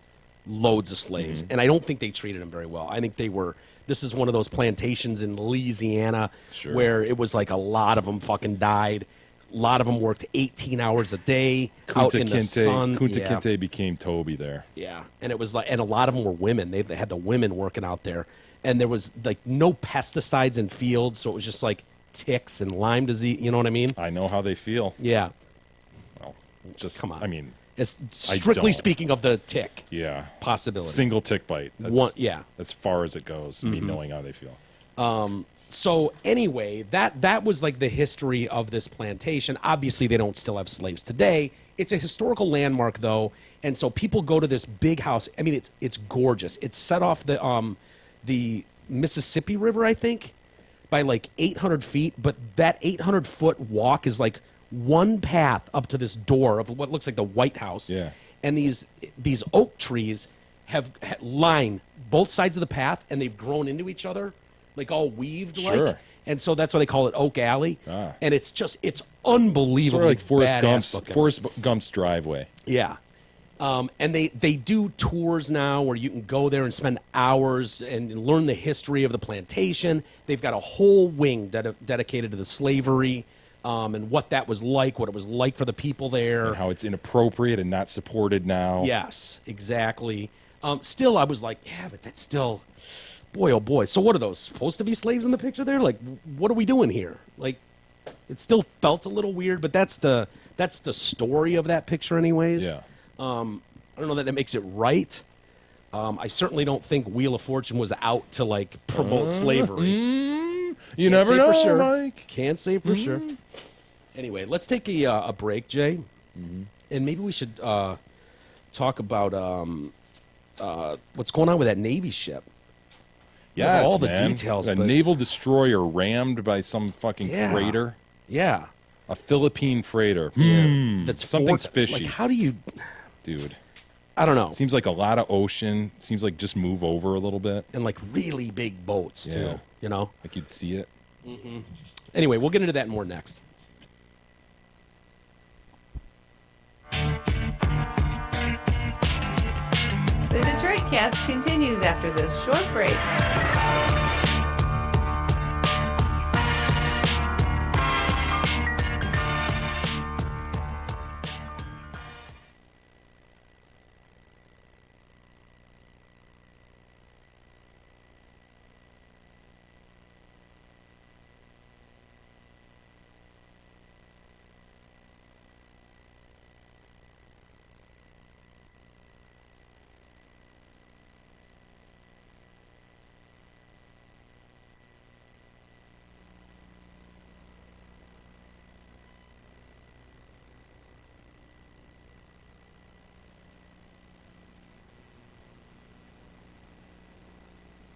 loads of slaves. And I don't think they treated them very well. I think this is one of those plantations in Louisiana Sure. where it was like a lot of them fucking died. A lot of them worked 18 hours a day out in the sun. Kunta Yeah. Kinte became Toby there. Yeah, and it was like, and a lot of them were women. They had the women working out there, and there was like no pesticides in fields, so it was just like ticks and Lyme disease. You know what I mean? I know how they feel. Yeah. Well, just Come on. I mean, It's I strictly don't. speaking of the tick yeah, possibility. single tick bite. That's, One- yeah. as far as it goes. Me knowing how they feel. So anyway, that was like the history of this plantation. Obviously, they don't still have slaves today. It's a historical landmark, though, and so people go to this big house. I mean, it's gorgeous. It's set off the Mississippi River, I think, by like 800 feet. But that 800-foot walk is like one path up to this door of what looks like the White House. Yeah. And these oak trees have line both sides of the path, and they've grown into each other, like all weaved Sure. like. And so that's why they call it Oak Alley. Ah. And it's unbelievable. Sort of like Forrest Gump's driveway. Yeah. And they do tours now where you can go there and spend hours and learn the history of the plantation. They've got a whole wing dedicated to the slavery and what that was like, what it was like for the people there. And how it's inappropriate and not supported now. Yes, exactly. Still, I was like, yeah, but that's still, boy, oh boy. So what are those supposed to be slaves in the picture there? Like, what are we doing here? Like, it still felt a little weird, but that's the story of that picture, anyways. Yeah. I don't know that it makes it right. I certainly don't think Wheel of Fortune was out to like promote slavery. You Can't never say know, for sure. Mike. Can't say for sure. Anyway, let's take a break, Jay, and maybe we should talk about what's going on with that Navy ship. Yes, all the man. details, A but- naval destroyer rammed by some fucking Yeah. freighter. Yeah. A Philippine freighter. That's something's four- fishy. Like, how do you? Dude. I don't know. Seems like a lot of ocean. Seems like just move over a little bit. And like really big boats too. Yeah. You know. Like you'd see it. Anyway, we'll get into that more next. The Detroit Cast continues after this short break.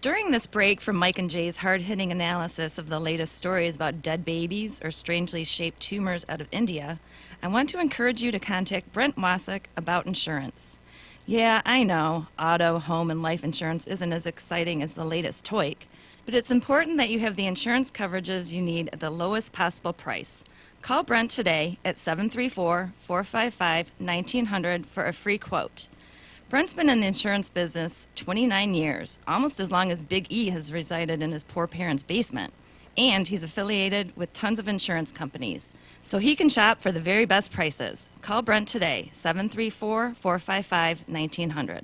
During this break from Mike and Jay's hard-hitting analysis of the latest stories about dead babies or strangely shaped tumors out of India, I want to encourage you to contact Brent Wasik about insurance. Yeah, I know, auto, home, and life insurance isn't as exciting as the latest TOEIC, but it's important that you have the insurance coverages you need at the lowest possible price. Call Brent today at 734-455-1900 for a free quote. Brent's been in the insurance business 29 years, almost as long as Big E has resided in his poor parents' basement. And he's affiliated with tons of insurance companies, so he can shop for the very best prices. Call Brent today, 734-455-1900.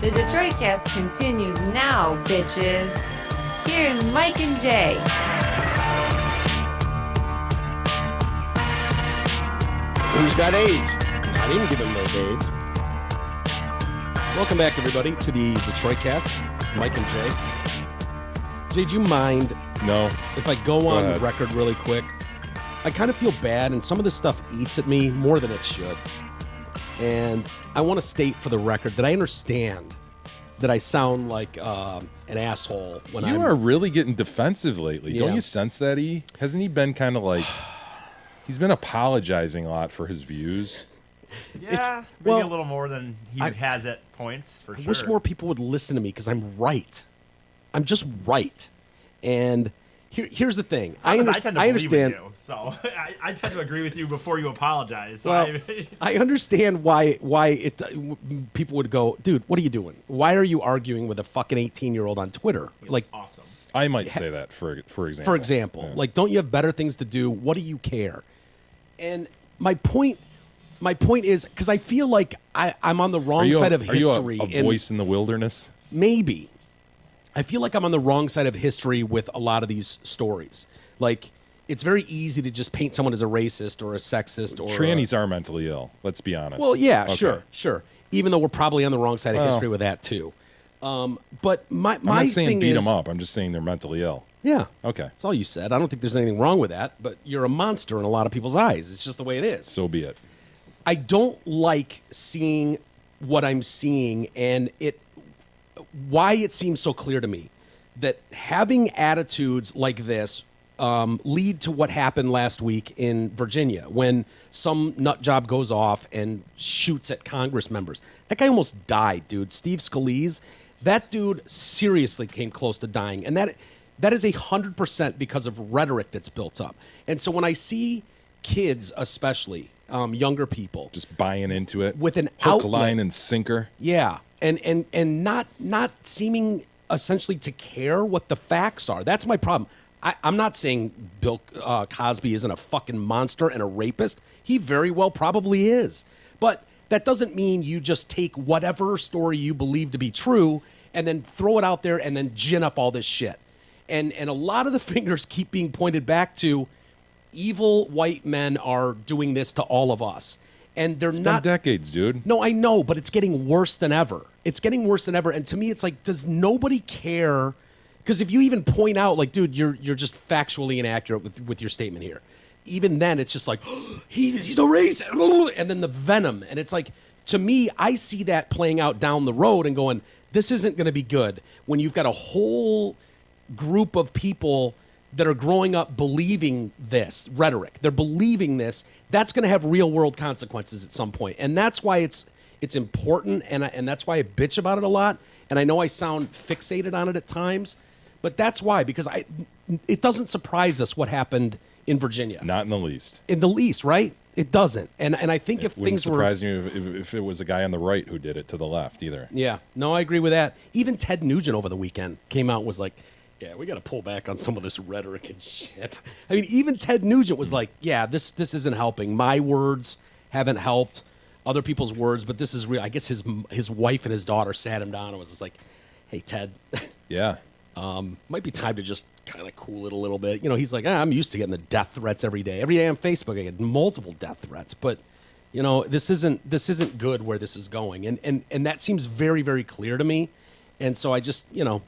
The Detroit Cast continues now, bitches. Here's Mike and Jay. Who's got AIDS? I didn't give him those AIDS. Welcome back, everybody, to the Detroit Cast. Mike and Jay. Jay, do you mind No. if I go on ahead. record really quick? I kind of feel bad, and some of this stuff eats at me more than it should. And I want to state for the record that I understand that I sound like an asshole when You I'm... are really getting defensive lately. Don't Yeah. you sense that, E? Hasn't he been kind of like... He's been apologizing a lot for his views. Yeah, maybe well, a little more than he I- has at points, for I sure. wish more people would listen to me because I'm right. I'm just right. And here's the thing. I Because I tend to I believe understand. in you, so I tend to agree with you before you apologize. So Well, I understand why people would go, dude, what are you doing? Why are you arguing with a fucking 18-year-old on Twitter? Like, awesome. I might say that, for example. for example, Yeah. like, don't you have better things to do? What do you care? And my point is, because I feel like I'm on the wrong side of history. Are you a and voice in the wilderness? maybe. I feel like I'm on the wrong side of history with a lot of these stories. Like, it's very easy to just paint someone as a racist or a sexist or Trannies are mentally ill. Let's be honest. Well, yeah, Okay. sure. Even though we're probably on the wrong side of Well. history with that too. But my I'm not saying thing beat is, them up. I'm just saying they're mentally ill. yeah, Okay. that's all you said. I don't think there's anything wrong with that. But you're a monster in a lot of people's eyes. It's just the way it is. So be it. I don't like seeing what I'm seeing, and why it seems so clear to me that having attitudes like this lead to what happened last week in Virginia when some nut job goes off and shoots at Congress members. That guy almost died, dude. Steve Scalise, that dude seriously came close to dying, and that is 100% because of rhetoric that's built up. And so when I see kids, especially younger people, Just buying into it with an hook, outlet. line, and sinker. yeah, and not seeming essentially to care what the facts are. That's my problem. I'm not saying Bill Cosby isn't a fucking monster and a rapist. He very well probably is. But that doesn't mean you just take whatever story you believe to be true and then throw it out there and then gin up all this shit. And a lot of the fingers keep being pointed back to evil white men are doing this to all of us. And they're It's not been decades, dude. no, I know, but it's getting worse than ever. It's getting worse than ever. And to me, it's like, does nobody care? Because if you even point out, like, dude, you're just factually inaccurate with your statement here. Even then, it's just like, he's a racist. And then the venom. And it's like, to me, I see that playing out down the road and going, this isn't going to be good when you've got a whole group of people that are growing up believing this rhetoric. They're believing this. That's going to have real world consequences at some point. And that's why it's important, and that's why I bitch about it a lot. And I know I sound fixated on it at times, but that's why, because it doesn't surprise us what happened in Virginia. Not in the least. In the least, right? It doesn't. And I think if Wouldn't things were... surprise me if it was a guy on the right who did it to the left either. Yeah, no, I agree with that. Even Ted Nugent over the weekend came out and was like, yeah, we got to pull back on some of this rhetoric and shit. I mean, even Ted Nugent was like, yeah, this isn't helping. My words haven't helped other people's words, but this is real. I guess his wife and his daughter sat him down and was just like, hey, Ted, Yeah. might be time to just kind of cool it a little bit. You know, he's like, I'm used to getting the death threats every day. Every day on Facebook, I get multiple death threats. But, you know, this isn't good where this is going. And that seems very, very clear to me. And so I just, you know,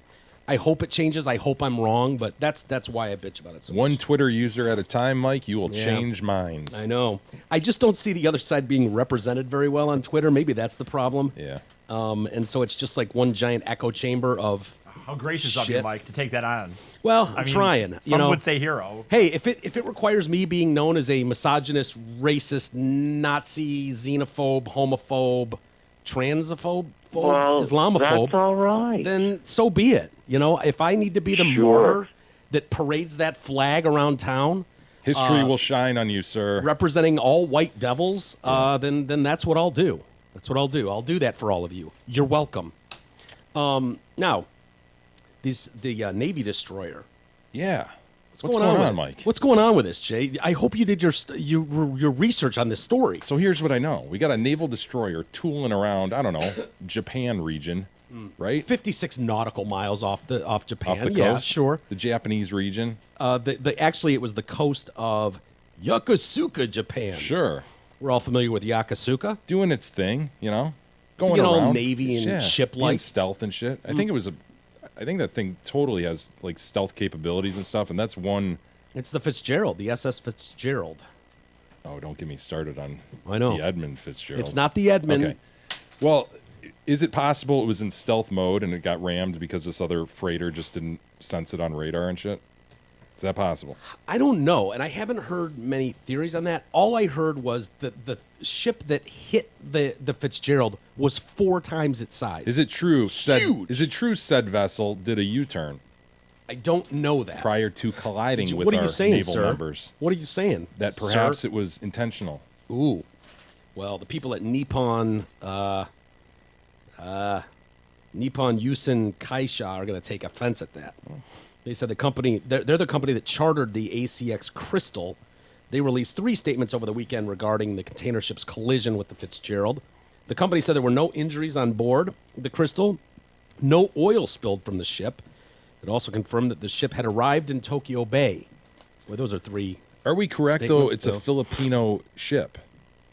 I hope it changes. I hope I'm wrong, but that's why I bitch about it so One much. Twitter user at a time, Mike, you will Yeah. change minds. I know. I just don't see the other side being represented very well on Twitter. Maybe that's the problem. Yeah. And so it's just like one giant echo chamber of, How gracious of you, Shit. Mike, to take that on. well, I I'm mean, trying. Some You know, would say hero. hey, if it requires me being known as a misogynist, racist, Nazi, xenophobe, homophobe, transphobe, Islamophobe, that's all right. then so be it. You know, if I need to be the Sure. martyr that parades that flag around town, History will shine on you, sir. representing all white devils, then that's what I'll do. That's what I'll do. I'll do that for all of you. You're welcome. Now, the Navy destroyer. Yeah. What's with going it? on, Mike? What's going on with this, Jay? I hope you did your research on this story. So here's what I know. We got a naval destroyer tooling around, I don't know, Japan region, right? 56 nautical miles off Japan. Off the coast. Yeah, sure. The Japanese region. Actually, it was the coast of Yokosuka, Japan. Sure. We're all familiar with Yokosuka. Doing its thing, going Being all around. Navy and ship-like. being stealth and shit. I think that thing totally has like stealth capabilities and stuff, and that's one. It's the Fitzgerald, the SS Fitzgerald. Oh, don't get me started on I know. the Edmund Fitzgerald. It's not the Edmund. Okay. Well, is it possible it was in stealth mode and it got rammed because this other freighter just didn't sense it on radar and shit? Is that possible? I don't know, and I haven't heard many theories on that. All I heard was that the ship that hit the Fitzgerald was 4 times its size. Is it true? Huge. Is it true said vessel did a U-turn I don't know that. prior to colliding with what are our you saying, naval sir? members? What are you saying? That perhaps sir? it was intentional. Ooh. Well, the people at Nippon Yusen Kaisha are going to take offense at that. They said the company, they're the company that chartered the ACX Crystal. They released 3 statements over the weekend regarding the container ship's collision with the Fitzgerald. The company said there were no injuries on board the Crystal, no oil spilled from the ship. It also confirmed that the ship had arrived in Tokyo Bay. Well, those are 3. Are we correct though? Statements It's a still. Filipino ship.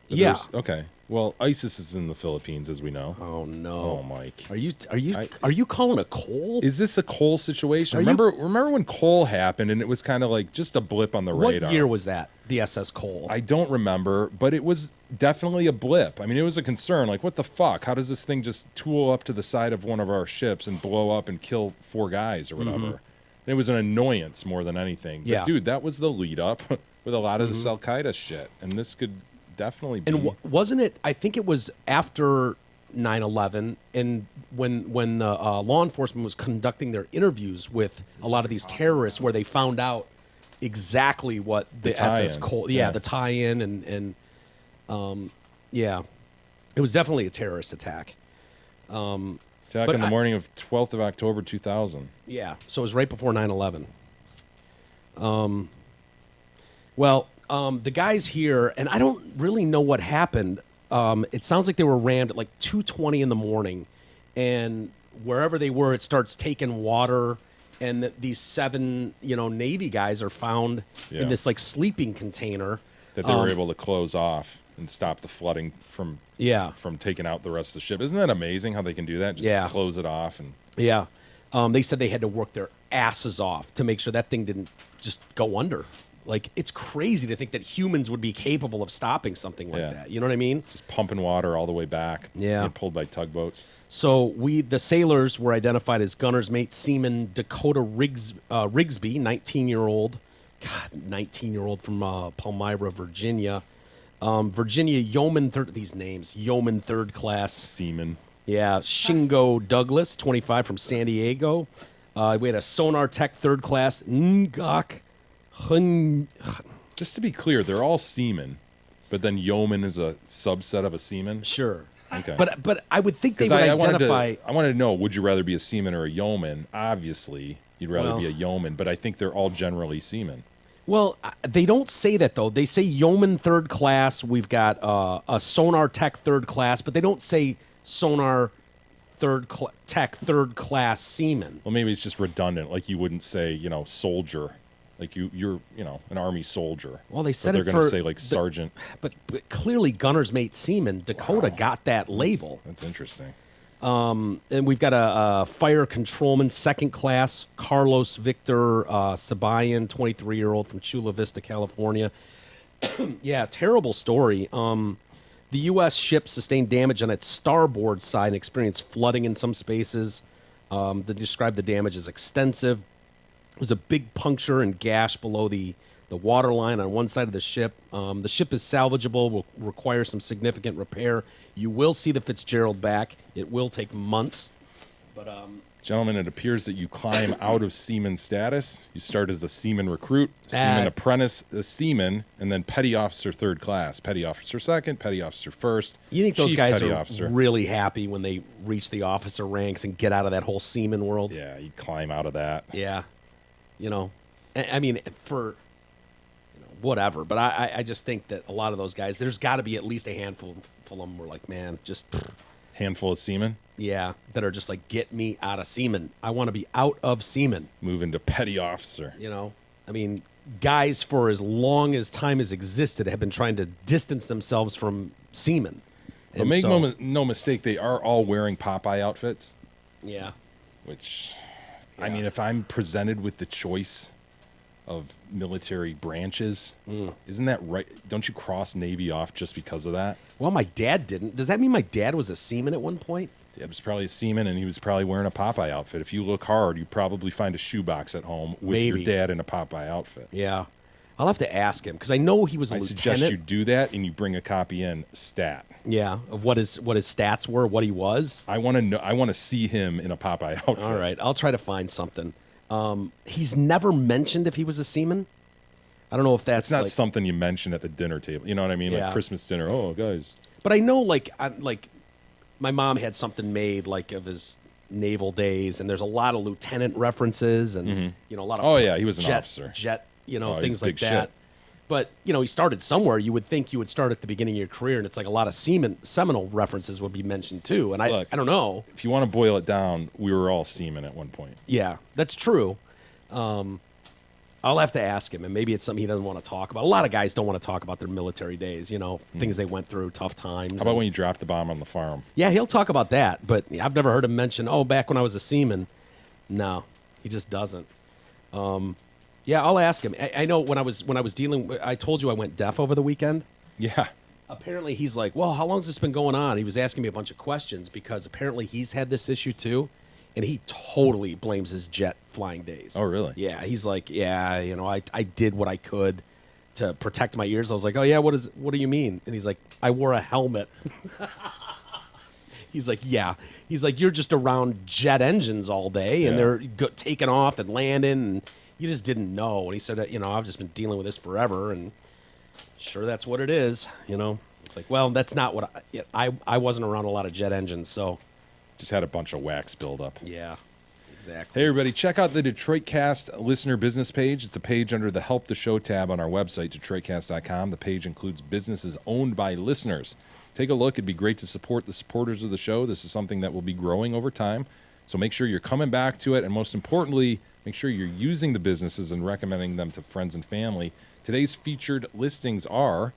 Yeah. Okay. Well, ISIS is in the Philippines, as we know. Oh no. Oh, Mike. Are you calling a coal? Is this a coal situation? Are you- Remember when coal happened and it was kind of like just a blip on the What radar? year was that? The SS Cole. I don't remember, but it was definitely a blip. I mean, it was a concern. Like, what the fuck? How does this thing just tool up to the side of one of our ships and blow up and kill 4 guys or whatever? It was an annoyance more than anything. But Yeah. dude, that was the lead up with a lot of this Al Qaeda shit, and this could definitely be. And wasn't it? I think it was after 9/11, and when the law enforcement was conducting their interviews with a lot of these terrorists, where they found out exactly what the SS tie-in. Cole, Yeah. the tie-in, and yeah, it was definitely a terrorist attack. Attack but on the I- morning of 12th of October 2000. Yeah, so it was right before 9/11. Well, the guys here, and I don't really know what happened. It sounds like they were rammed at like 2:20 in the morning, and wherever they were, it starts taking water, and these 7, Navy guys are found Yeah. in this like sleeping container. That they were able to close off and stop the flooding from Yeah. from taking out the rest of the ship. Isn't that amazing how they can do that? Just Yeah. close it off and Yeah. They said they had to work their asses off to make sure that thing didn't just go under. Like, it's crazy to think that humans would be capable of stopping something like Yeah. that. You know what I mean? just pumping water all the way back. Yeah. Get pulled by tugboats. So the sailors were identified as gunner's mate Seaman Dakota Rigsby, 19-year-old. God, 19-year-old from Palmyra, Virginia. Virginia Yeoman, these names, Yeoman third class. Seamen. Yeah, Shingo Douglas, 25, from San Diego. We had a Sonar Tech third class, Ngok Hun. Just to be clear, they're all seamen, but then yeoman is a subset of a seaman. Sure. Okay. But I would think they Because would I identify. wanted to know, would you rather be a seaman or a yeoman? Obviously, you'd rather Well- be a yeoman, but I think they're all generally seamen. Well, they don't say that, though. They say Yeoman third class. We've got a Sonar Tech third class, but they don't say Sonar Tech third class seaman. Well, maybe it's just redundant. Like you wouldn't say, soldier. Like you're an army soldier. Well, they But said they're it gonna for say like the- sergeant. But clearly, gunner's mate seaman Dakota got that label. That's interesting. And we've got a fire controlman, second class, Carlos Victor Sabayan, 23-year-old from Chula Vista, California. Yeah, terrible story. The U.S. ship sustained damage on its starboard side and experienced flooding in some spaces. They described the damage as extensive. There was a big puncture and gash below the water line on one side of the ship. The ship is salvageable, will require some significant repair. You will see the Fitzgerald back. It will take months. But Gentlemen, it appears that you climb out of seaman status. You start as a seaman recruit, seaman Ah. apprentice, a seaman, and then petty officer third class, petty officer second, petty officer first. you think those chief guys petty are officer. really happy when they reach the officer ranks and get out of that whole seaman world? Yeah, you climb out of that. Yeah. I mean, for whatever. But I just think that a lot of those guys, there's got to be at least a handful of them were like, man, just Handful of semen. Yeah, that are just like, get me out of semen. I want to be out of semen. Move into petty officer. You know, I mean, guys for as long as time has existed have been trying to distance themselves from semen. But And make so- no mistake, they are all wearing Popeye outfits. Yeah. Which, I mean, if I'm presented with the choice of military branches, isn't that right? Don't you cross Navy off just because of that? Well, my dad didn't. Does that mean my dad was a seaman at one point? Dad was probably a seaman, and he was probably wearing a Popeye outfit. If you look hard, you probably find a shoebox at home with Maybe. your dad in a Popeye outfit. Yeah. I'll have to ask him because I know he was a I lieutenant. suggest you do that, and you bring a copy in stat. Yeah, of what his stats were, what he was. I want to know. I want to see him in a Popeye outfit. All right, I'll try to find something. He's never mentioned if he was a seaman. I don't know if that's It's not like, something you mention at the dinner table. You know what I mean? Yeah. Like Christmas dinner. Oh, guys. but I know like my mom had something made like of his naval days, and there's a lot of lieutenant references, and you know a lot of Oh, yeah, he was an jet, officer. jet, you know Oh, he's things like big that. shit. But you know he started somewhere. You would think you would start at the beginning of your career, and it's like a lot of Seminole references would be mentioned too. And Look. I don't know. If you want to boil it down, we were all seamen at one point. Yeah, that's true. I'll have to ask him, and maybe it's something he doesn't want to talk about. A lot of guys don't want to talk about their military days, you know, things they went through, tough times. How about when you dropped the bomb on the farm? Yeah, he'll talk about that, but I've never heard him mention, oh, back when I was a seaman. No, he just doesn't. Yeah, I'll ask him. I know when I was dealing, I told you I went deaf over the weekend. Yeah. Apparently, he's like, well, how long's this been going on? He was asking me a bunch of questions because apparently he's had this issue too, and he totally blames his jet flying days. Oh, really? Yeah, he's like, yeah, you know, I did what I could to protect my ears. I was like, oh yeah, what do you mean? And he's like, I wore a helmet. He's like, yeah. He's like, you're just around jet engines all day, and Yeah. they're taking off and landing, and you just didn't know. And he said, you know, I've just been dealing with this forever, and sure, that's what it is. You know, it's like, well, that's not what I wasn't around a lot of jet engines, so Just had a bunch of wax buildup. yeah, exactly. Hey, everybody, check out the Detroit Cast listener business page. It's a page under the Help the Show tab on our website, DetroitCast.com. The page includes businesses owned by listeners. Take a look. It'd be great to support the supporters of the show. This is something that will be growing over time. So make sure you're coming back to it. And most importantly, make sure you're using the businesses and recommending them to friends and family. Today's featured listings are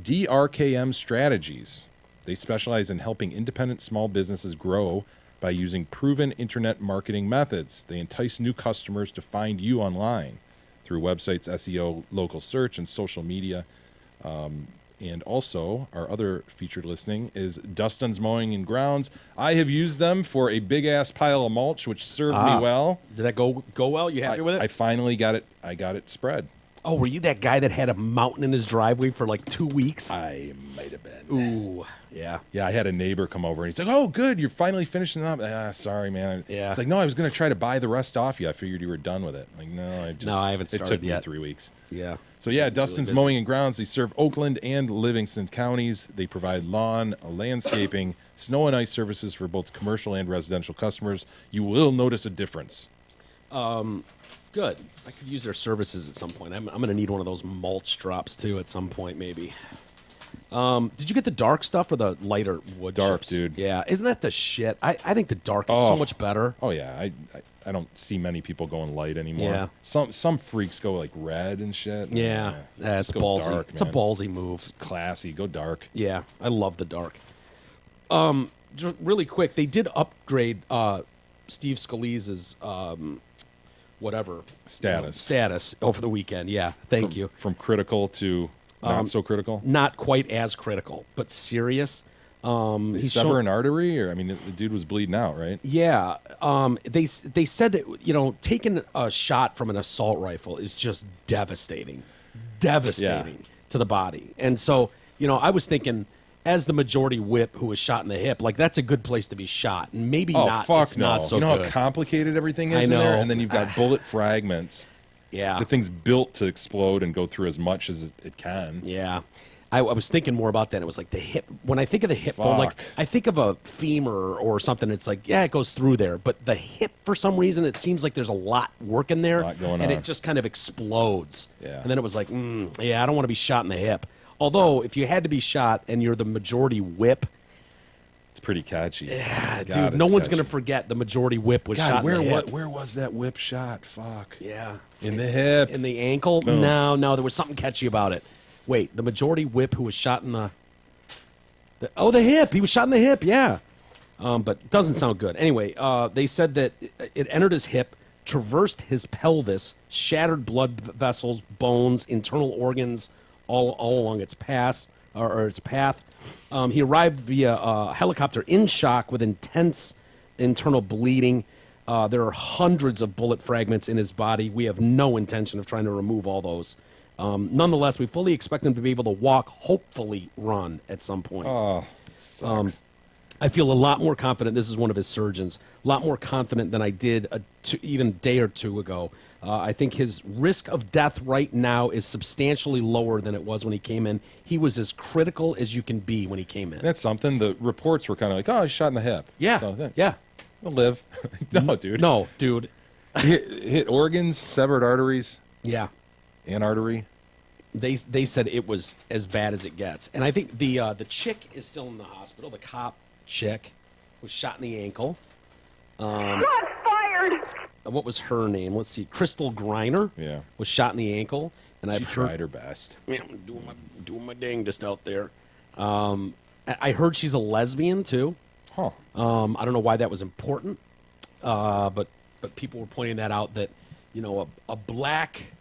DRKM Strategies. They specialize in helping independent small businesses grow by using proven internet marketing methods. They entice new customers to find you online through websites, SEO, local search, and social media. And also, our other featured listing is Dustin's Mowing and Grounds. I have used them for a big-ass pile of mulch, which served me well. Did that go well? You happy with it? I finally got it. I got it spread. Oh, were you that guy that had a mountain in his driveway for like 2 weeks? I might have been. Ooh, yeah. Yeah, I had a neighbor come over and he's like, "Oh, good, you're finally finishing up." Sorry, man. Yeah. It's like, no, I was gonna try to buy the rest off you. I figured you were done with it. Like, no, I haven't It took started me yet. 3 weeks. Yeah. So yeah, Dustin's busy. Mowing and Grounds. They serve Oakland and Livingston counties. They provide lawn, landscaping, snow and ice services for both commercial and residential customers. You will notice a difference. Good. I could use their services at some point. I'm going to need one of those mulch drops too at some point, maybe. Did you get the dark stuff or the lighter wood Dark, chips? dude. Yeah. Isn't that the shit? I think the dark is Oh. so much better. Oh yeah, I don't see many people going light anymore. Yeah. Some freaks go like red and shit. Yeah. That's just go ballsy. dark, It's a man. ballsy move. It's classy. Go dark. Yeah, I love the dark. Just really quick, they did upgrade Steve Scalise's whatever status over the weekend. Yeah, thank you. From critical to not so critical. Not quite as critical, but serious. They he's sever shown- an artery, or I mean, the dude was bleeding out, right? Yeah, they said that taking a shot from an assault rifle is just devastating to the body, and so I was thinking, as the majority whip who was shot in the hip, like that's a good place to be shot, and maybe Oh not. fuck it's no! not so you know good. how complicated everything I is in there, know. and then you've got bullet fragments. Yeah, The thing's built to explode and go through as much as it can. yeah. I was thinking more about that. It was like the hip. When I think of the hip bone, like Fuck. I think of a femur or something. It's like, yeah, it goes through there. But the hip, for some reason, it seems like there's a lot working there, Lot going and on. it just kind of explodes. Yeah. And then it was like, yeah, I don't want to be shot in the hip. Although, if you had to be shot and you're the majority whip, It's pretty catchy. Yeah, God, dude, no it's one's going to catchy. forget the majority whip was God, shot in the hip. where was that whip shot? Fuck. Yeah. In the hip. In the ankle? Boom. No, there was something catchy about it. Wait, the majority whip who was shot in the hip. He was shot in the hip, yeah. But doesn't sound good. Anyway, they said that it entered his hip, traversed his pelvis, shattered blood vessels, bones, internal organs, all along its path. He arrived via helicopter in shock with intense internal bleeding. There are hundreds of bullet fragments in his body. We have no intention of trying to remove all those. Nonetheless, we fully expect him to be able to walk, hopefully run at some point. Oh, it sucks. I feel a lot more confident. This is one of his surgeons. A lot more confident than I did even a day or two ago. I think his risk of death right now is substantially lower than it was when he came in. He was as critical as you can be when he came in. That's something. The reports were kind of like, oh, he's shot in the hip. Yeah, So, yeah. He'll live. No, dude. No, dude. Hit organs, severed arteries, Yeah. and artery. They said it was as bad as it gets. And I think the chick is still in the hospital. The cop chick was shot in the ankle. Shots fired! What was her name? Let's see. Crystal Griner. Yeah. Was shot in the ankle. And She I've heard tried her best. Yeah, I'm doing my dangest out there. I heard she's a lesbian too. Huh. I don't know why that was important, but people were pointing that out that a black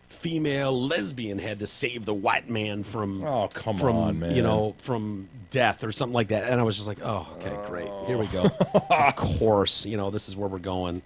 female lesbian had to save the white man from come on, man. From death or something like that. And I was just like, oh, okay, great, here we go. Of course, this is where we're going.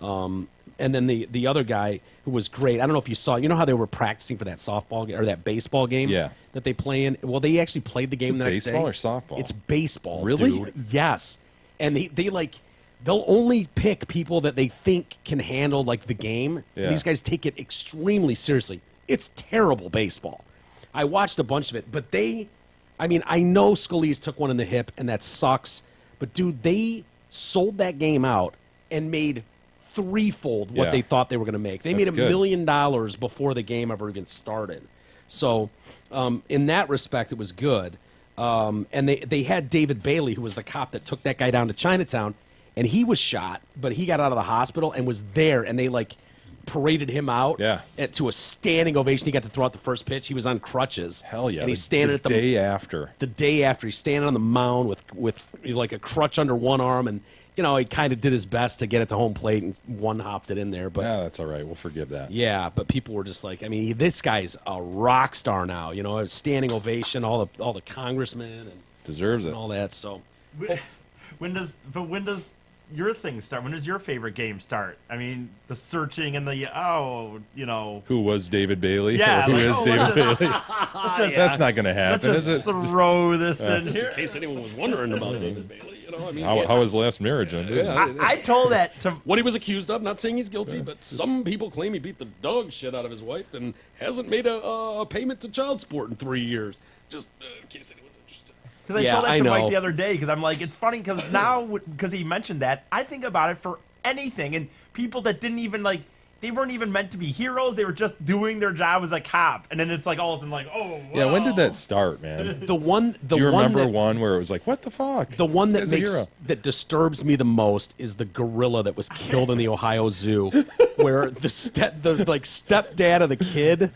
And then the other guy who was great. I don't know if you saw. You know how they were practicing for that softball or that baseball game? Yeah. That they play in. Well, they actually played the game the next day. Baseball or softball? It's baseball. Really? Dude. Yes. And they'll only pick people that they think can handle the game. Yeah. These guys take it extremely seriously. It's terrible baseball. I watched a bunch of it, but I know Scalise took one in the hip, and that sucks. But dude, they sold that game out and made threefold what Yeah. they thought they were going to make. They That's made $1 good. million before the game ever even started. So, in that respect, it was good. And they had David Bailey, who was the cop that took that guy down to Chinatown, and he was shot, but he got out of the hospital and was there, and they paraded him out to a standing ovation. He got to throw out the first pitch. He was on crutches. Hell yeah. And he's standing at the day after. The day after, he's standing on the mound with a crutch under one arm, and he kind of did his best to get it to home plate and one-hopped it in there. But Yeah, that's all right. We'll forgive that. yeah, but people were just this guy's a rock star now. A standing ovation, all the congressmen and Deserves it. all that. So When does your thing start? When does your favorite game start? I mean, the searching and the Who was David Bailey? Yeah, Or who is David Bailey? let's just, That's not going to let's happen, just is it? throw this in just in here. case anyone was wondering about David Bailey, How his last marriage ended? I told that to what he was accused of, not saying he's guilty, but some people claim he beat the dog shit out of his wife and hasn't made a payment to child support in 3 years. Just in case anyone's interested. Because I told that to Mike the other day, because I'm like, it's funny because now, because he mentioned that, I think about it for anything. And people that didn't even, they weren't even meant to be heroes. They were just doing their job as a cop. And then it's all of a sudden oh, Yeah, when did wow. that start, man? The one, Do you remember one where it was what the fuck? The one This that guy's a hero. that disturbs me the most is the gorilla that was killed in the Ohio Zoo, where the stepdad of the kid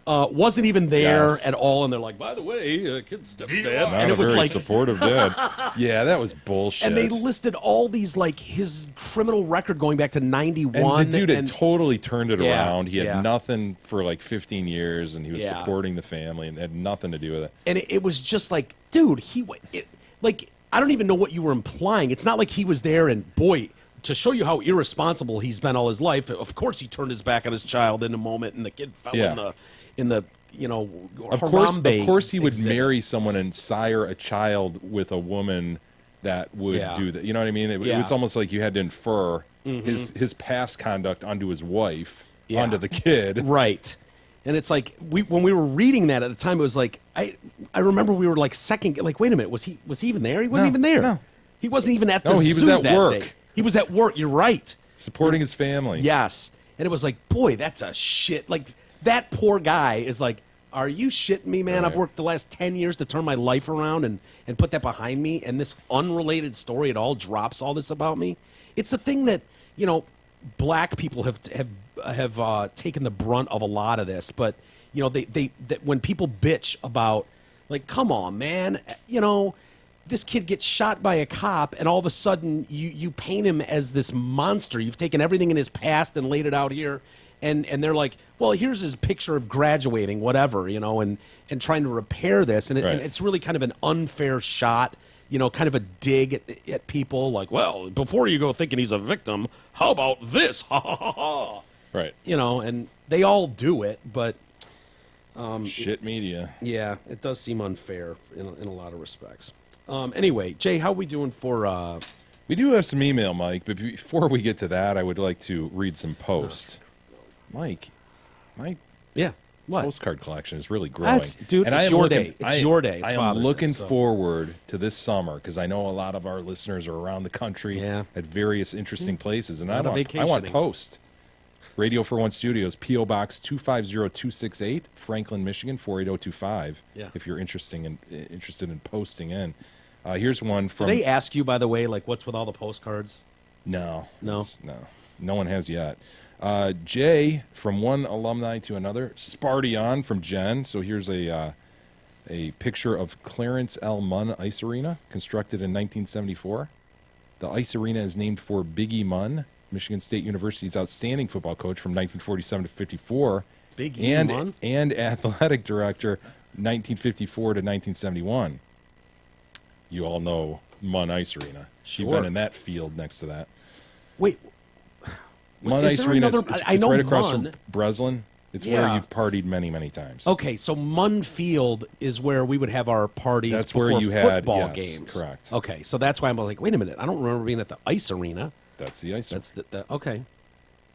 wasn't even there Yes. at all, and they're like, by the way, kid's stepdad, Not and a it was very supportive dad. Yeah, that was bullshit. and they listed all these his criminal record going back to '91. And the dude had totally turned it Yeah, around. He had yeah. nothing for 15 years, and he was Yeah. supporting the family and had nothing to do with it. And it was just dude, I don't even know what you were implying. It's not like he was there and, boy, to show you how irresponsible he's been all his life, of course he turned his back on his child in a moment and the kid fell in the Of course he would marry someone and sire a child with a woman that would do that. You know what I mean? It was almost like you had to infer his past conduct onto his wife, onto the kid. Right. And it's when we were reading that at the time, it was I remember we were second, wait a minute, was he even there? He wasn't even there. No. He wasn't even at the No, he was zoo at that work. day. He was at work. You're right. Supporting his family. Yes. And it was boy, that's a shit. That poor guy is Are you shitting me, man? Right. I've worked the last 10 years to turn my life around and put that behind me, and this unrelated story at all drops all this about me. It's the thing that, black people have taken the brunt of a lot of this, but, they when people bitch about, like, come on, man, this kid gets shot by a cop, and all of a sudden you paint him as this monster. You've taken everything in his past and laid it out here. And they're like, well, here's his picture of graduating, whatever, and trying to repair this. And, and it's really kind of an unfair shot, kind of a dig at people like, well, before you go thinking he's a victim, how about this? Ha, ha, ha, ha. Right. And they all do it, but Shit media. yeah, it does seem unfair in a lot of respects. Anyway, Jay, how are we doing for... We do have some email, Mike, but before we get to that, I would like to read some posts. Mike, my Yeah, what? postcard collection is really growing. Dude, I it's am your looking- day. It's your day. It's I am Father's Day, looking so- forward to this summer because I know a lot of our listeners are around the country Yeah. at various interesting places, and I lot of want vacationing. post. Radio for One Studios, P.O. Box 250268, Franklin, Michigan 48025. Yeah. If you're interested in posting in, here's one Do from. they ask you, by the way, like, what's with all the postcards? No. No? No one has yet. Jay, from one alumni to another. Sparty on from Jen. So here's a picture of Clarence L. Munn Ice Arena, constructed in 1974. The ice arena is named for Biggie Munn, Michigan State University's outstanding football coach from 1947 to 54. Big E Munn? And athletic director 1954 to 1971. You all know Munn Ice Arena. You've Sure. been in that field next to that. Wait, Munn is Ice there Arena, another- it's I know right across Munn. from Breslin. It's Yeah. where you've partied many, many times. okay, so Munn Field is where we would have our parties That's before where you had- football yes, games. correct. Okay, so that's why I'm like, wait a minute, I don't remember being at the ice arena. That's the ice. That's the okay.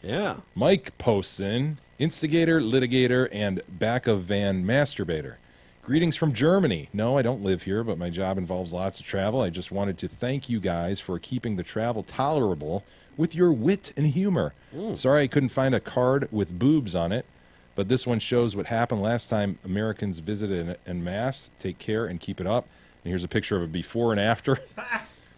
Yeah. Mike posts in, instigator, litigator, and back of van masturbator. Greetings from Germany. No, I don't live here, but my job involves lots of travel. I just wanted to thank you guys for keeping the travel tolerable with your wit and humor. Sorry I couldn't find a card with boobs on it, but this one shows what happened last time Americans visited en masse. Take care and keep it up. And here's a picture of a before and after.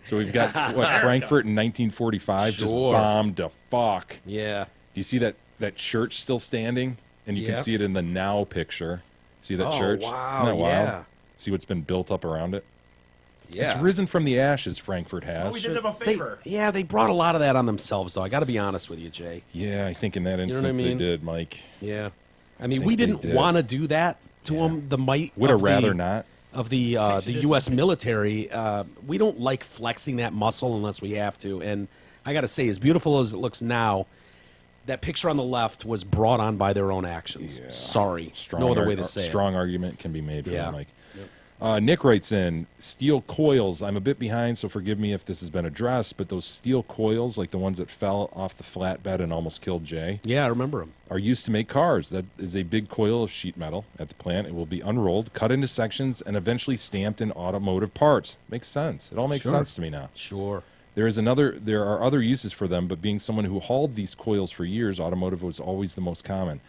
So we've got, Frankfurt in 1945 just Sure. bombed to fuck. Yeah. Do you see that church still standing? And you Yeah. can see it in the now picture. See that Oh, church? wow, Isn't that wild? yeah. See what's been built up around it? Yeah. It's risen from the ashes, Frankfurt has. we did them a favor. They brought a lot of that on themselves, though. I got to be honest with you, Jay. Yeah, I think in that know instance what I mean? they did, Mike. Yeah. I mean, think we they didn't did. want to do that to them. The might Would have of rather the, not. of the U.S. military. We don't like flexing that muscle unless we have to. And I got to say, as beautiful as it looks now, that picture on the left was brought on by their own actions. Yeah. Sorry. There's no other way to say it. Strong argument can be made for Yeah. that, Mike. Nick writes in, steel coils. I'm a bit behind, so forgive me if this has been addressed, but those steel coils, like the ones that fell off the flatbed and almost killed Jay, Yeah, I remember him. are used to make cars. That is a big coil of sheet metal at the plant. It will be unrolled, cut into sections, and eventually stamped in automotive parts. Makes sense. It all makes Sure. sense to me now. Sure. There are other uses for them, but being someone who hauled these coils for years, automotive was always the most common.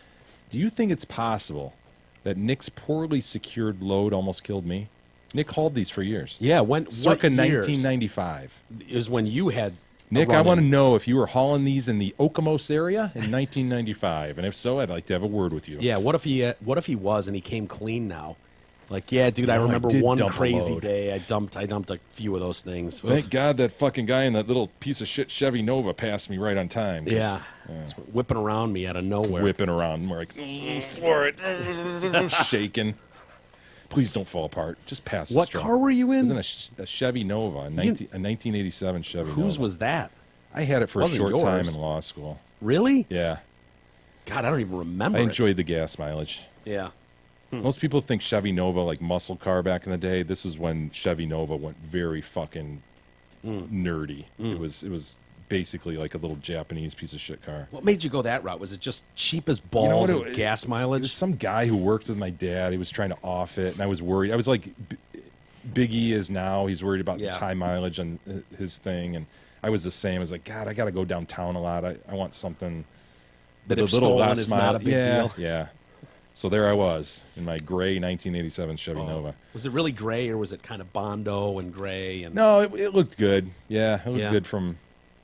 Do you think it's possible that Nick's poorly secured load almost killed me? Nick hauled these for years. Yeah, when Circa what years 1995. is when you had a Nick, I run-in? want to know if you were hauling these in the Okemos area in 1995, and if so, I'd like to have a word with you. Yeah, what if he was and he came clean now? Like, yeah, dude, I No, I remember did one dump a crazy load. day I dumped a few of those things. Thank God that fucking guy in that little piece of shit Chevy Nova passed me right on time. 'cause, Yeah. It's whipping around me out of nowhere. Whipping around. We're like, floor it. Shaking. Please don't fall apart. Just pass What this car were you in? It was a Chevy Nova, a 1987 Chevy Nova. Whose was that? I had it for a Wasn't short time yours. in law school. Really? Yeah. God, I don't even remember I it. enjoyed the gas mileage. Yeah. Most people think Chevy Nova like muscle car back in the day. This is when Chevy Nova went very fucking nerdy. It was basically like a little Japanese piece of shit car. What made you go that route? Was it just cheap as You know balls what and gas mileage? There's some guy who worked with my dad. He was trying to off it, and I was worried. I was like, Big E is now. He's worried about this Yeah. high mileage on his thing, and I was the same. I was like, God, I got to go downtown a lot. I want something That with if a little stolen less is not a big yeah, deal. Yeah. So there I was in my gray 1987 Chevy Nova. Was it really gray, or was it kind of Bondo and gray? And No, it looked good. Yeah, it looked Yeah. good from,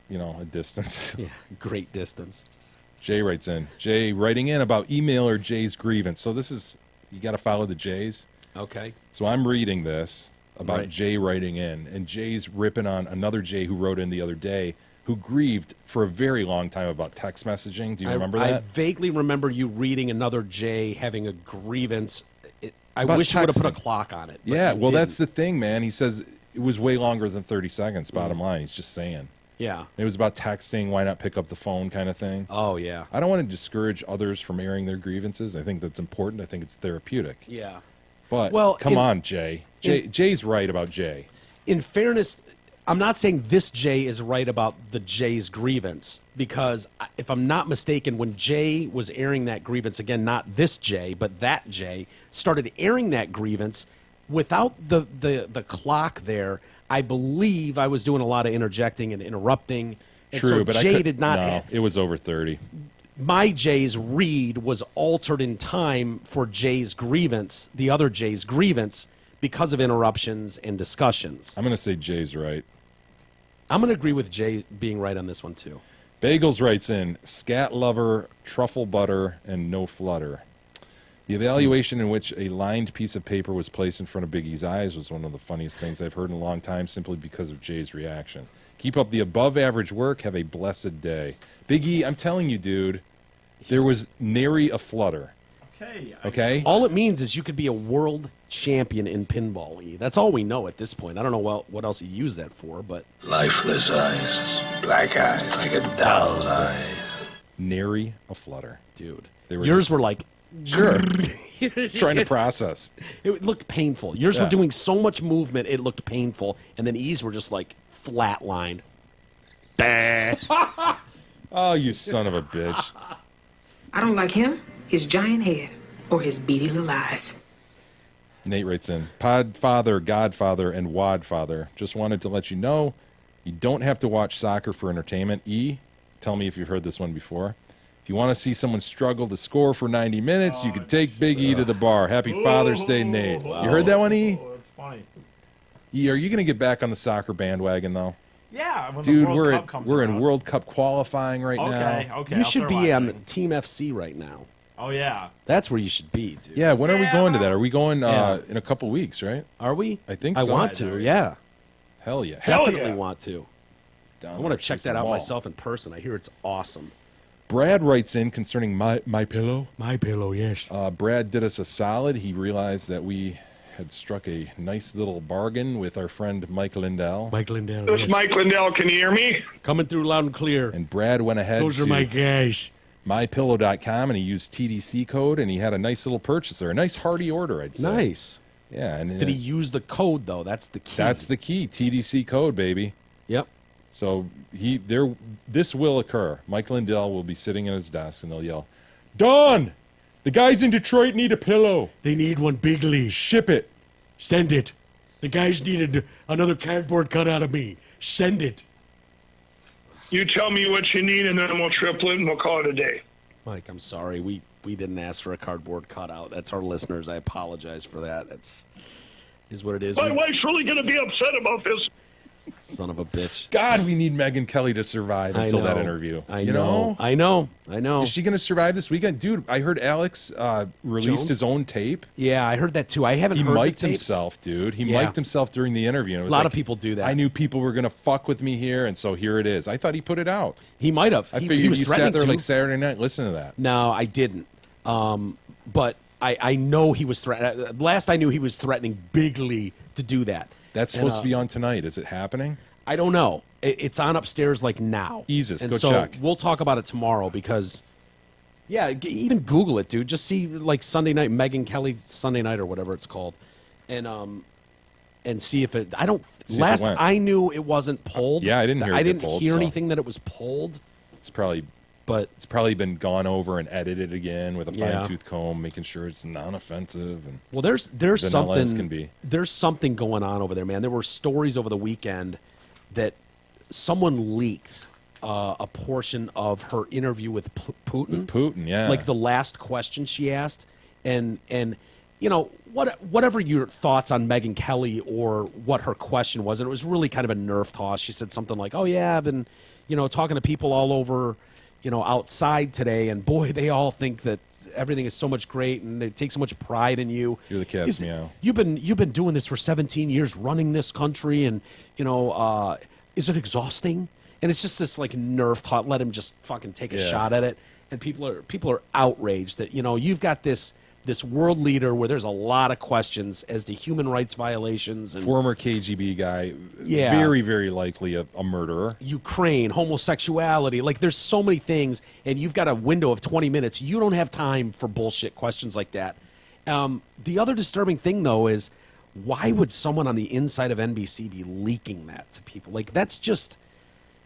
a distance. yeah, great distance. Jay writes in. Jay writing in about emailer Jay's grievance. So this is, you got to follow the Jays. Okay. So I'm reading this about Right. Jay writing in, and Jay's ripping on another Jay who wrote in the other day, who grieved for a very long time about text messaging. Do you remember I that? vaguely remember you reading another Jay having a grievance. I About wish you would have put a texting. clock on it. but Yeah, you well, that's didn't. the thing, man. He says it was way longer than 30 seconds, bottom line. He's just saying. Yeah. It was about texting, why not pick up the phone kind of thing. Oh, yeah. I don't want to discourage others from airing their grievances. I think that's important. I think it's therapeutic. Yeah. But Well, come in- on, Jay. Jay's right about Jay. In fairness, I'm not saying this Jay is right about the Jay's grievance, because if I'm not mistaken, when Jay was airing that grievance, again, not this Jay, but that Jay, started airing that grievance without the clock there. I believe I was doing a lot of interjecting and interrupting. And True, so but Jay I could, did not no, have, it was over 30. my Jay's read was altered in time for Jay's grievance, the other Jay's grievance, because of interruptions and discussions. I'm going to say Jay's right. I'm going to agree with Jay being right on this one, too. Bagels writes in, scat lover, truffle butter, and no flutter. The evaluation in which a lined piece of paper was placed in front of Biggie's eyes was one of the funniest things I've heard in a long time, simply because of Jay's reaction. Keep up the above-average work. Have a blessed day. Biggie, I'm telling you, dude, there was nary a flutter. Okay. Okay? All it means is you could be a world champion in pinball. E. That's all we know at this point. I don't know what else you use that for, but Lifeless eyes, black eyes like a doll's eyes. Nary a flutter. dude, They were yours just- were like Sure. Trying to process. it looked painful. Yours were Yeah. doing so much movement, it looked painful, and then E's were just like flatlined. Oh, you son of a bitch. I don't like him, his giant head, or his beady little eyes. Nate writes in, Podfather, Godfather, and Wadfather. Just wanted to let you know you don't have to watch soccer for entertainment. E, tell me if you've heard this one before. If you want to see someone struggle to score for 90 minutes, you could take Big E to the bar. Happy Father's Day, Nate. You heard that one, E? Oh, that's funny. E, are you going to get back on the soccer bandwagon, though? Yeah, when the Dude, World Cup comes we're in around. World Cup qualifying right Okay, now. okay. You I'll should start be on watching. Team FC right now. Oh yeah. That's where you should be, dude. Yeah, when are we Yeah. going to that? Are we going Yeah. in a couple weeks, right? Are we? I think I so. want to. Yeah, Hell yeah. definitely want to. Down I there want at to check Cecil that out Mall. myself in person. I hear it's awesome. Brad writes in concerning my pillow. My pillow, yes. Brad did us a solid. He realized that we had struck a nice little bargain with our friend Mike Lindell. Mike Lindell. This is Mike Lindell. Can you hear me? Coming through loud and clear. And Brad went ahead to guys. mypillow.com and he used TDC code and he had a nice little purchase there. A nice hearty order, I'd say. Nice. Yeah. And Did he use the code though? That's the key. That's the key. TDC code, baby. Yep. So this will occur. Mike Lindell will be sitting at his desk and they'll yell, Don! The guys in Detroit need a pillow. They need one bigly. Ship it. Send it. The guys needed another cardboard cut out of me. Send it. You tell me what you need, and then we'll triple it, and we'll call it a day. Mike, I'm sorry. We didn't ask for a cardboard cutout. That's our listeners. I apologize for that. That's is what it is. My wife's really going to be upset about this. Son of a bitch. God, we need Megan Kelly to survive I until that know. interview. I you know. I know. Is she going to survive this weekend? Dude, I heard Alex released Jones? his own tape. Yeah, I heard that too. I haven't He heard the mic'd tapes. himself, dude. He Yeah. mic'd himself during the interview. And it was A lot like, of people do that. I knew people were going to fuck with me here, and so here it is. I thought he put it out. He might have. I He figured was you sat threatening there to. like Saturday night listening to that. No, I didn't. But I know he was threatening. Last I knew, he was threatening bigly to do that. That's And, supposed to be on tonight. Is it happening? I don't know. It's on upstairs like now. Eases, And go so check. We'll talk about it tomorrow because, yeah, even Google it, dude. Just see like Sunday night, Megan Kelly Sunday night or whatever it's called, and see if it. I don't. See if it last went. I knew, it wasn't pulled. Yeah, I didn't hear it I get didn't pulled, hear so. anything that it was pulled. It's probably been gone over and edited again with a Yeah. fine tooth comb, making sure it's non-offensive. And Well, there's vanilla as something can be. there's something going on over there, man. There were stories over the weekend that someone leaked a portion of her interview with Putin. Putin, yeah. Like the last question she asked, and whatever your thoughts on Megyn Kelly or what her question was, and it was really kind of a nerve toss. She said something like, "Oh yeah, I've been, talking to people all over, outside today, and boy, they all think that everything is so much great, and they take so much pride in you. You're the cat's meow. You've been doing this for 17 years, running this country, and is it exhausting?" And it's just this like nerve tot. Let him just fucking take a shot at it. And people are outraged that you've got this world leader where there's a lot of questions as to human rights violations and former KGB guy, Yeah. very, very likely a murderer. Ukraine, homosexuality. Like there's so many things, and you've got a window of 20 minutes. You don't have time for bullshit questions like that. The other disturbing thing, though, is why would someone on the inside of NBC be leaking that to people? Like that's just,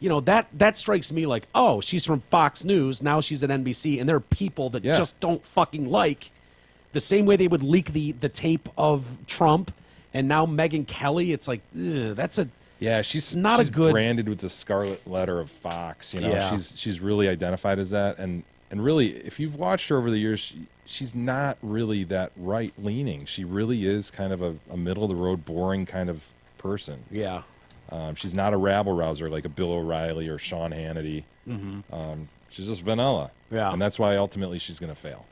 that strikes me like, oh, she's from Fox News, now she's at NBC, and there are people that just don't fucking like. The same way they would leak the tape of Trump, and now Megyn Kelly. It's like, that's a she's not a good branded with the scarlet letter of Fox. Yeah. She's really identified as that, and really, if you've watched her over the years, she's not really that right leaning. She really is kind of a middle of the road, boring kind of person. Yeah, she's not a rabble rouser like a Bill O'Reilly or Sean Hannity. Mm-hmm. She's just vanilla. Yeah, and that's why ultimately she's going to fail.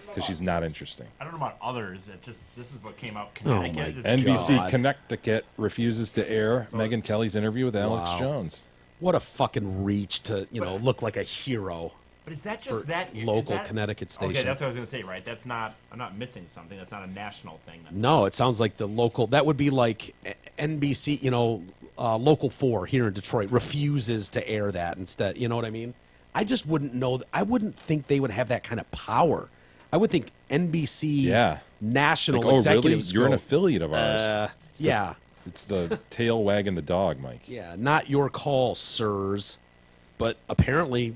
Because she's not interesting. I don't know about others. This is what came out. Connecticut. NBC Connecticut refuses to air Megyn Kelly's interview with Alex Jones. What a fucking reach to look like a hero. But is that just that local Connecticut station? Okay, that's what I was gonna say. Right, that's not. I'm not missing something. That's not a national thing. No, it sounds like the local. That would be like NBC. Local 4 here in Detroit refuses to air that instead. You know what I mean? I just wouldn't know. I wouldn't think they would have that kind of power. I would think NBC national like, executives. Really? You're an affiliate of ours. It's the tail wagging the dog, Mike. Yeah, not your call, sirs. But apparently,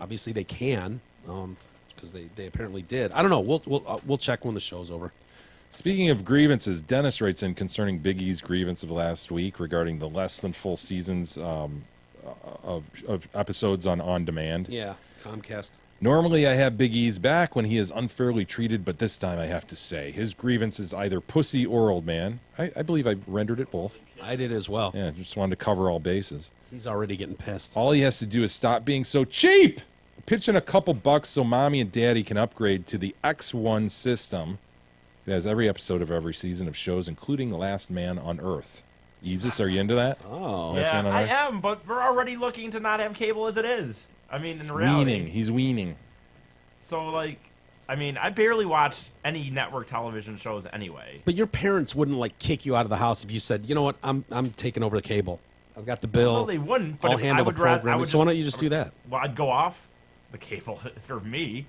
obviously they can, because they apparently did. I don't know. We'll check when the show's over. Speaking of grievances, Dennis writes in concerning Big E's grievance of last week regarding the less than full seasons of episodes on demand. Yeah, Comcast. Normally, I have Big E's back when he is unfairly treated, but this time I have to say his grievance is either pussy or old man. I believe I rendered it both. I did as well. Yeah, just wanted to cover all bases. He's already getting pissed. All he has to do is stop being so cheap. Pitch in a couple bucks so mommy and daddy can upgrade to the X1 system. It has every episode of every season of shows, including The Last Man on Earth. Easus, are you into that? Oh, Last Man on I Earth? am, but we're already looking to not have cable as it is. I mean, in reality, He's weaning. So, I barely watch any network television shows anyway. But your parents wouldn't kick you out of the house if you said, "You know what? I'm taking over the cable. I've got the bill. Well, they wouldn't. But I'll handle the programming." So why don't you just do that? Well, I'd go off the cable for me.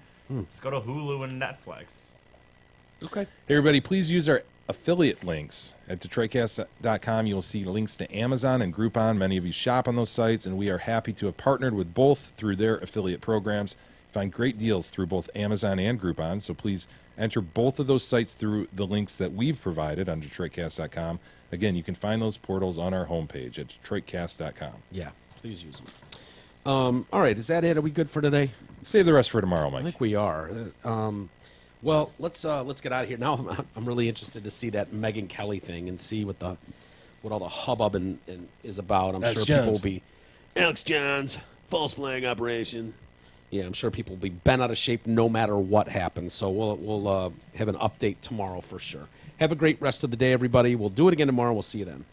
Just go to Hulu and Netflix. Okay. Hey, everybody, please use our affiliate links at DetroitCast.com. You will see links to Amazon and Groupon. Many of you shop on those sites, and we are happy to have partnered with both through their affiliate programs. Find great deals through both Amazon and Groupon, so please enter both of those sites through the links that we've provided on DetroitCast.com. Again, you can find those portals on our homepage at DetroitCast.com. Yeah, please use them. All right, is that it? Are we good for today? Save the rest for tomorrow, Mike. I think we are. Well, let's get out of here now. I'm really interested to see that Megyn Kelly thing and see what all the hubbub is about. I'm sure people will be Alex Jones false flag operation. Yeah, I'm sure people will be bent out of shape no matter what happens. So we'll have an update tomorrow for sure. Have a great rest of the day, everybody. We'll do it again tomorrow. We'll see you then.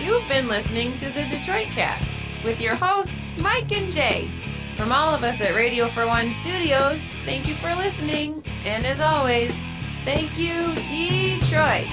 You've been listening to the Detroit Cast with your hosts, Mike and Jay. From all of us at Radio for One Studios, thank you for listening. And as always, thank you, Detroit.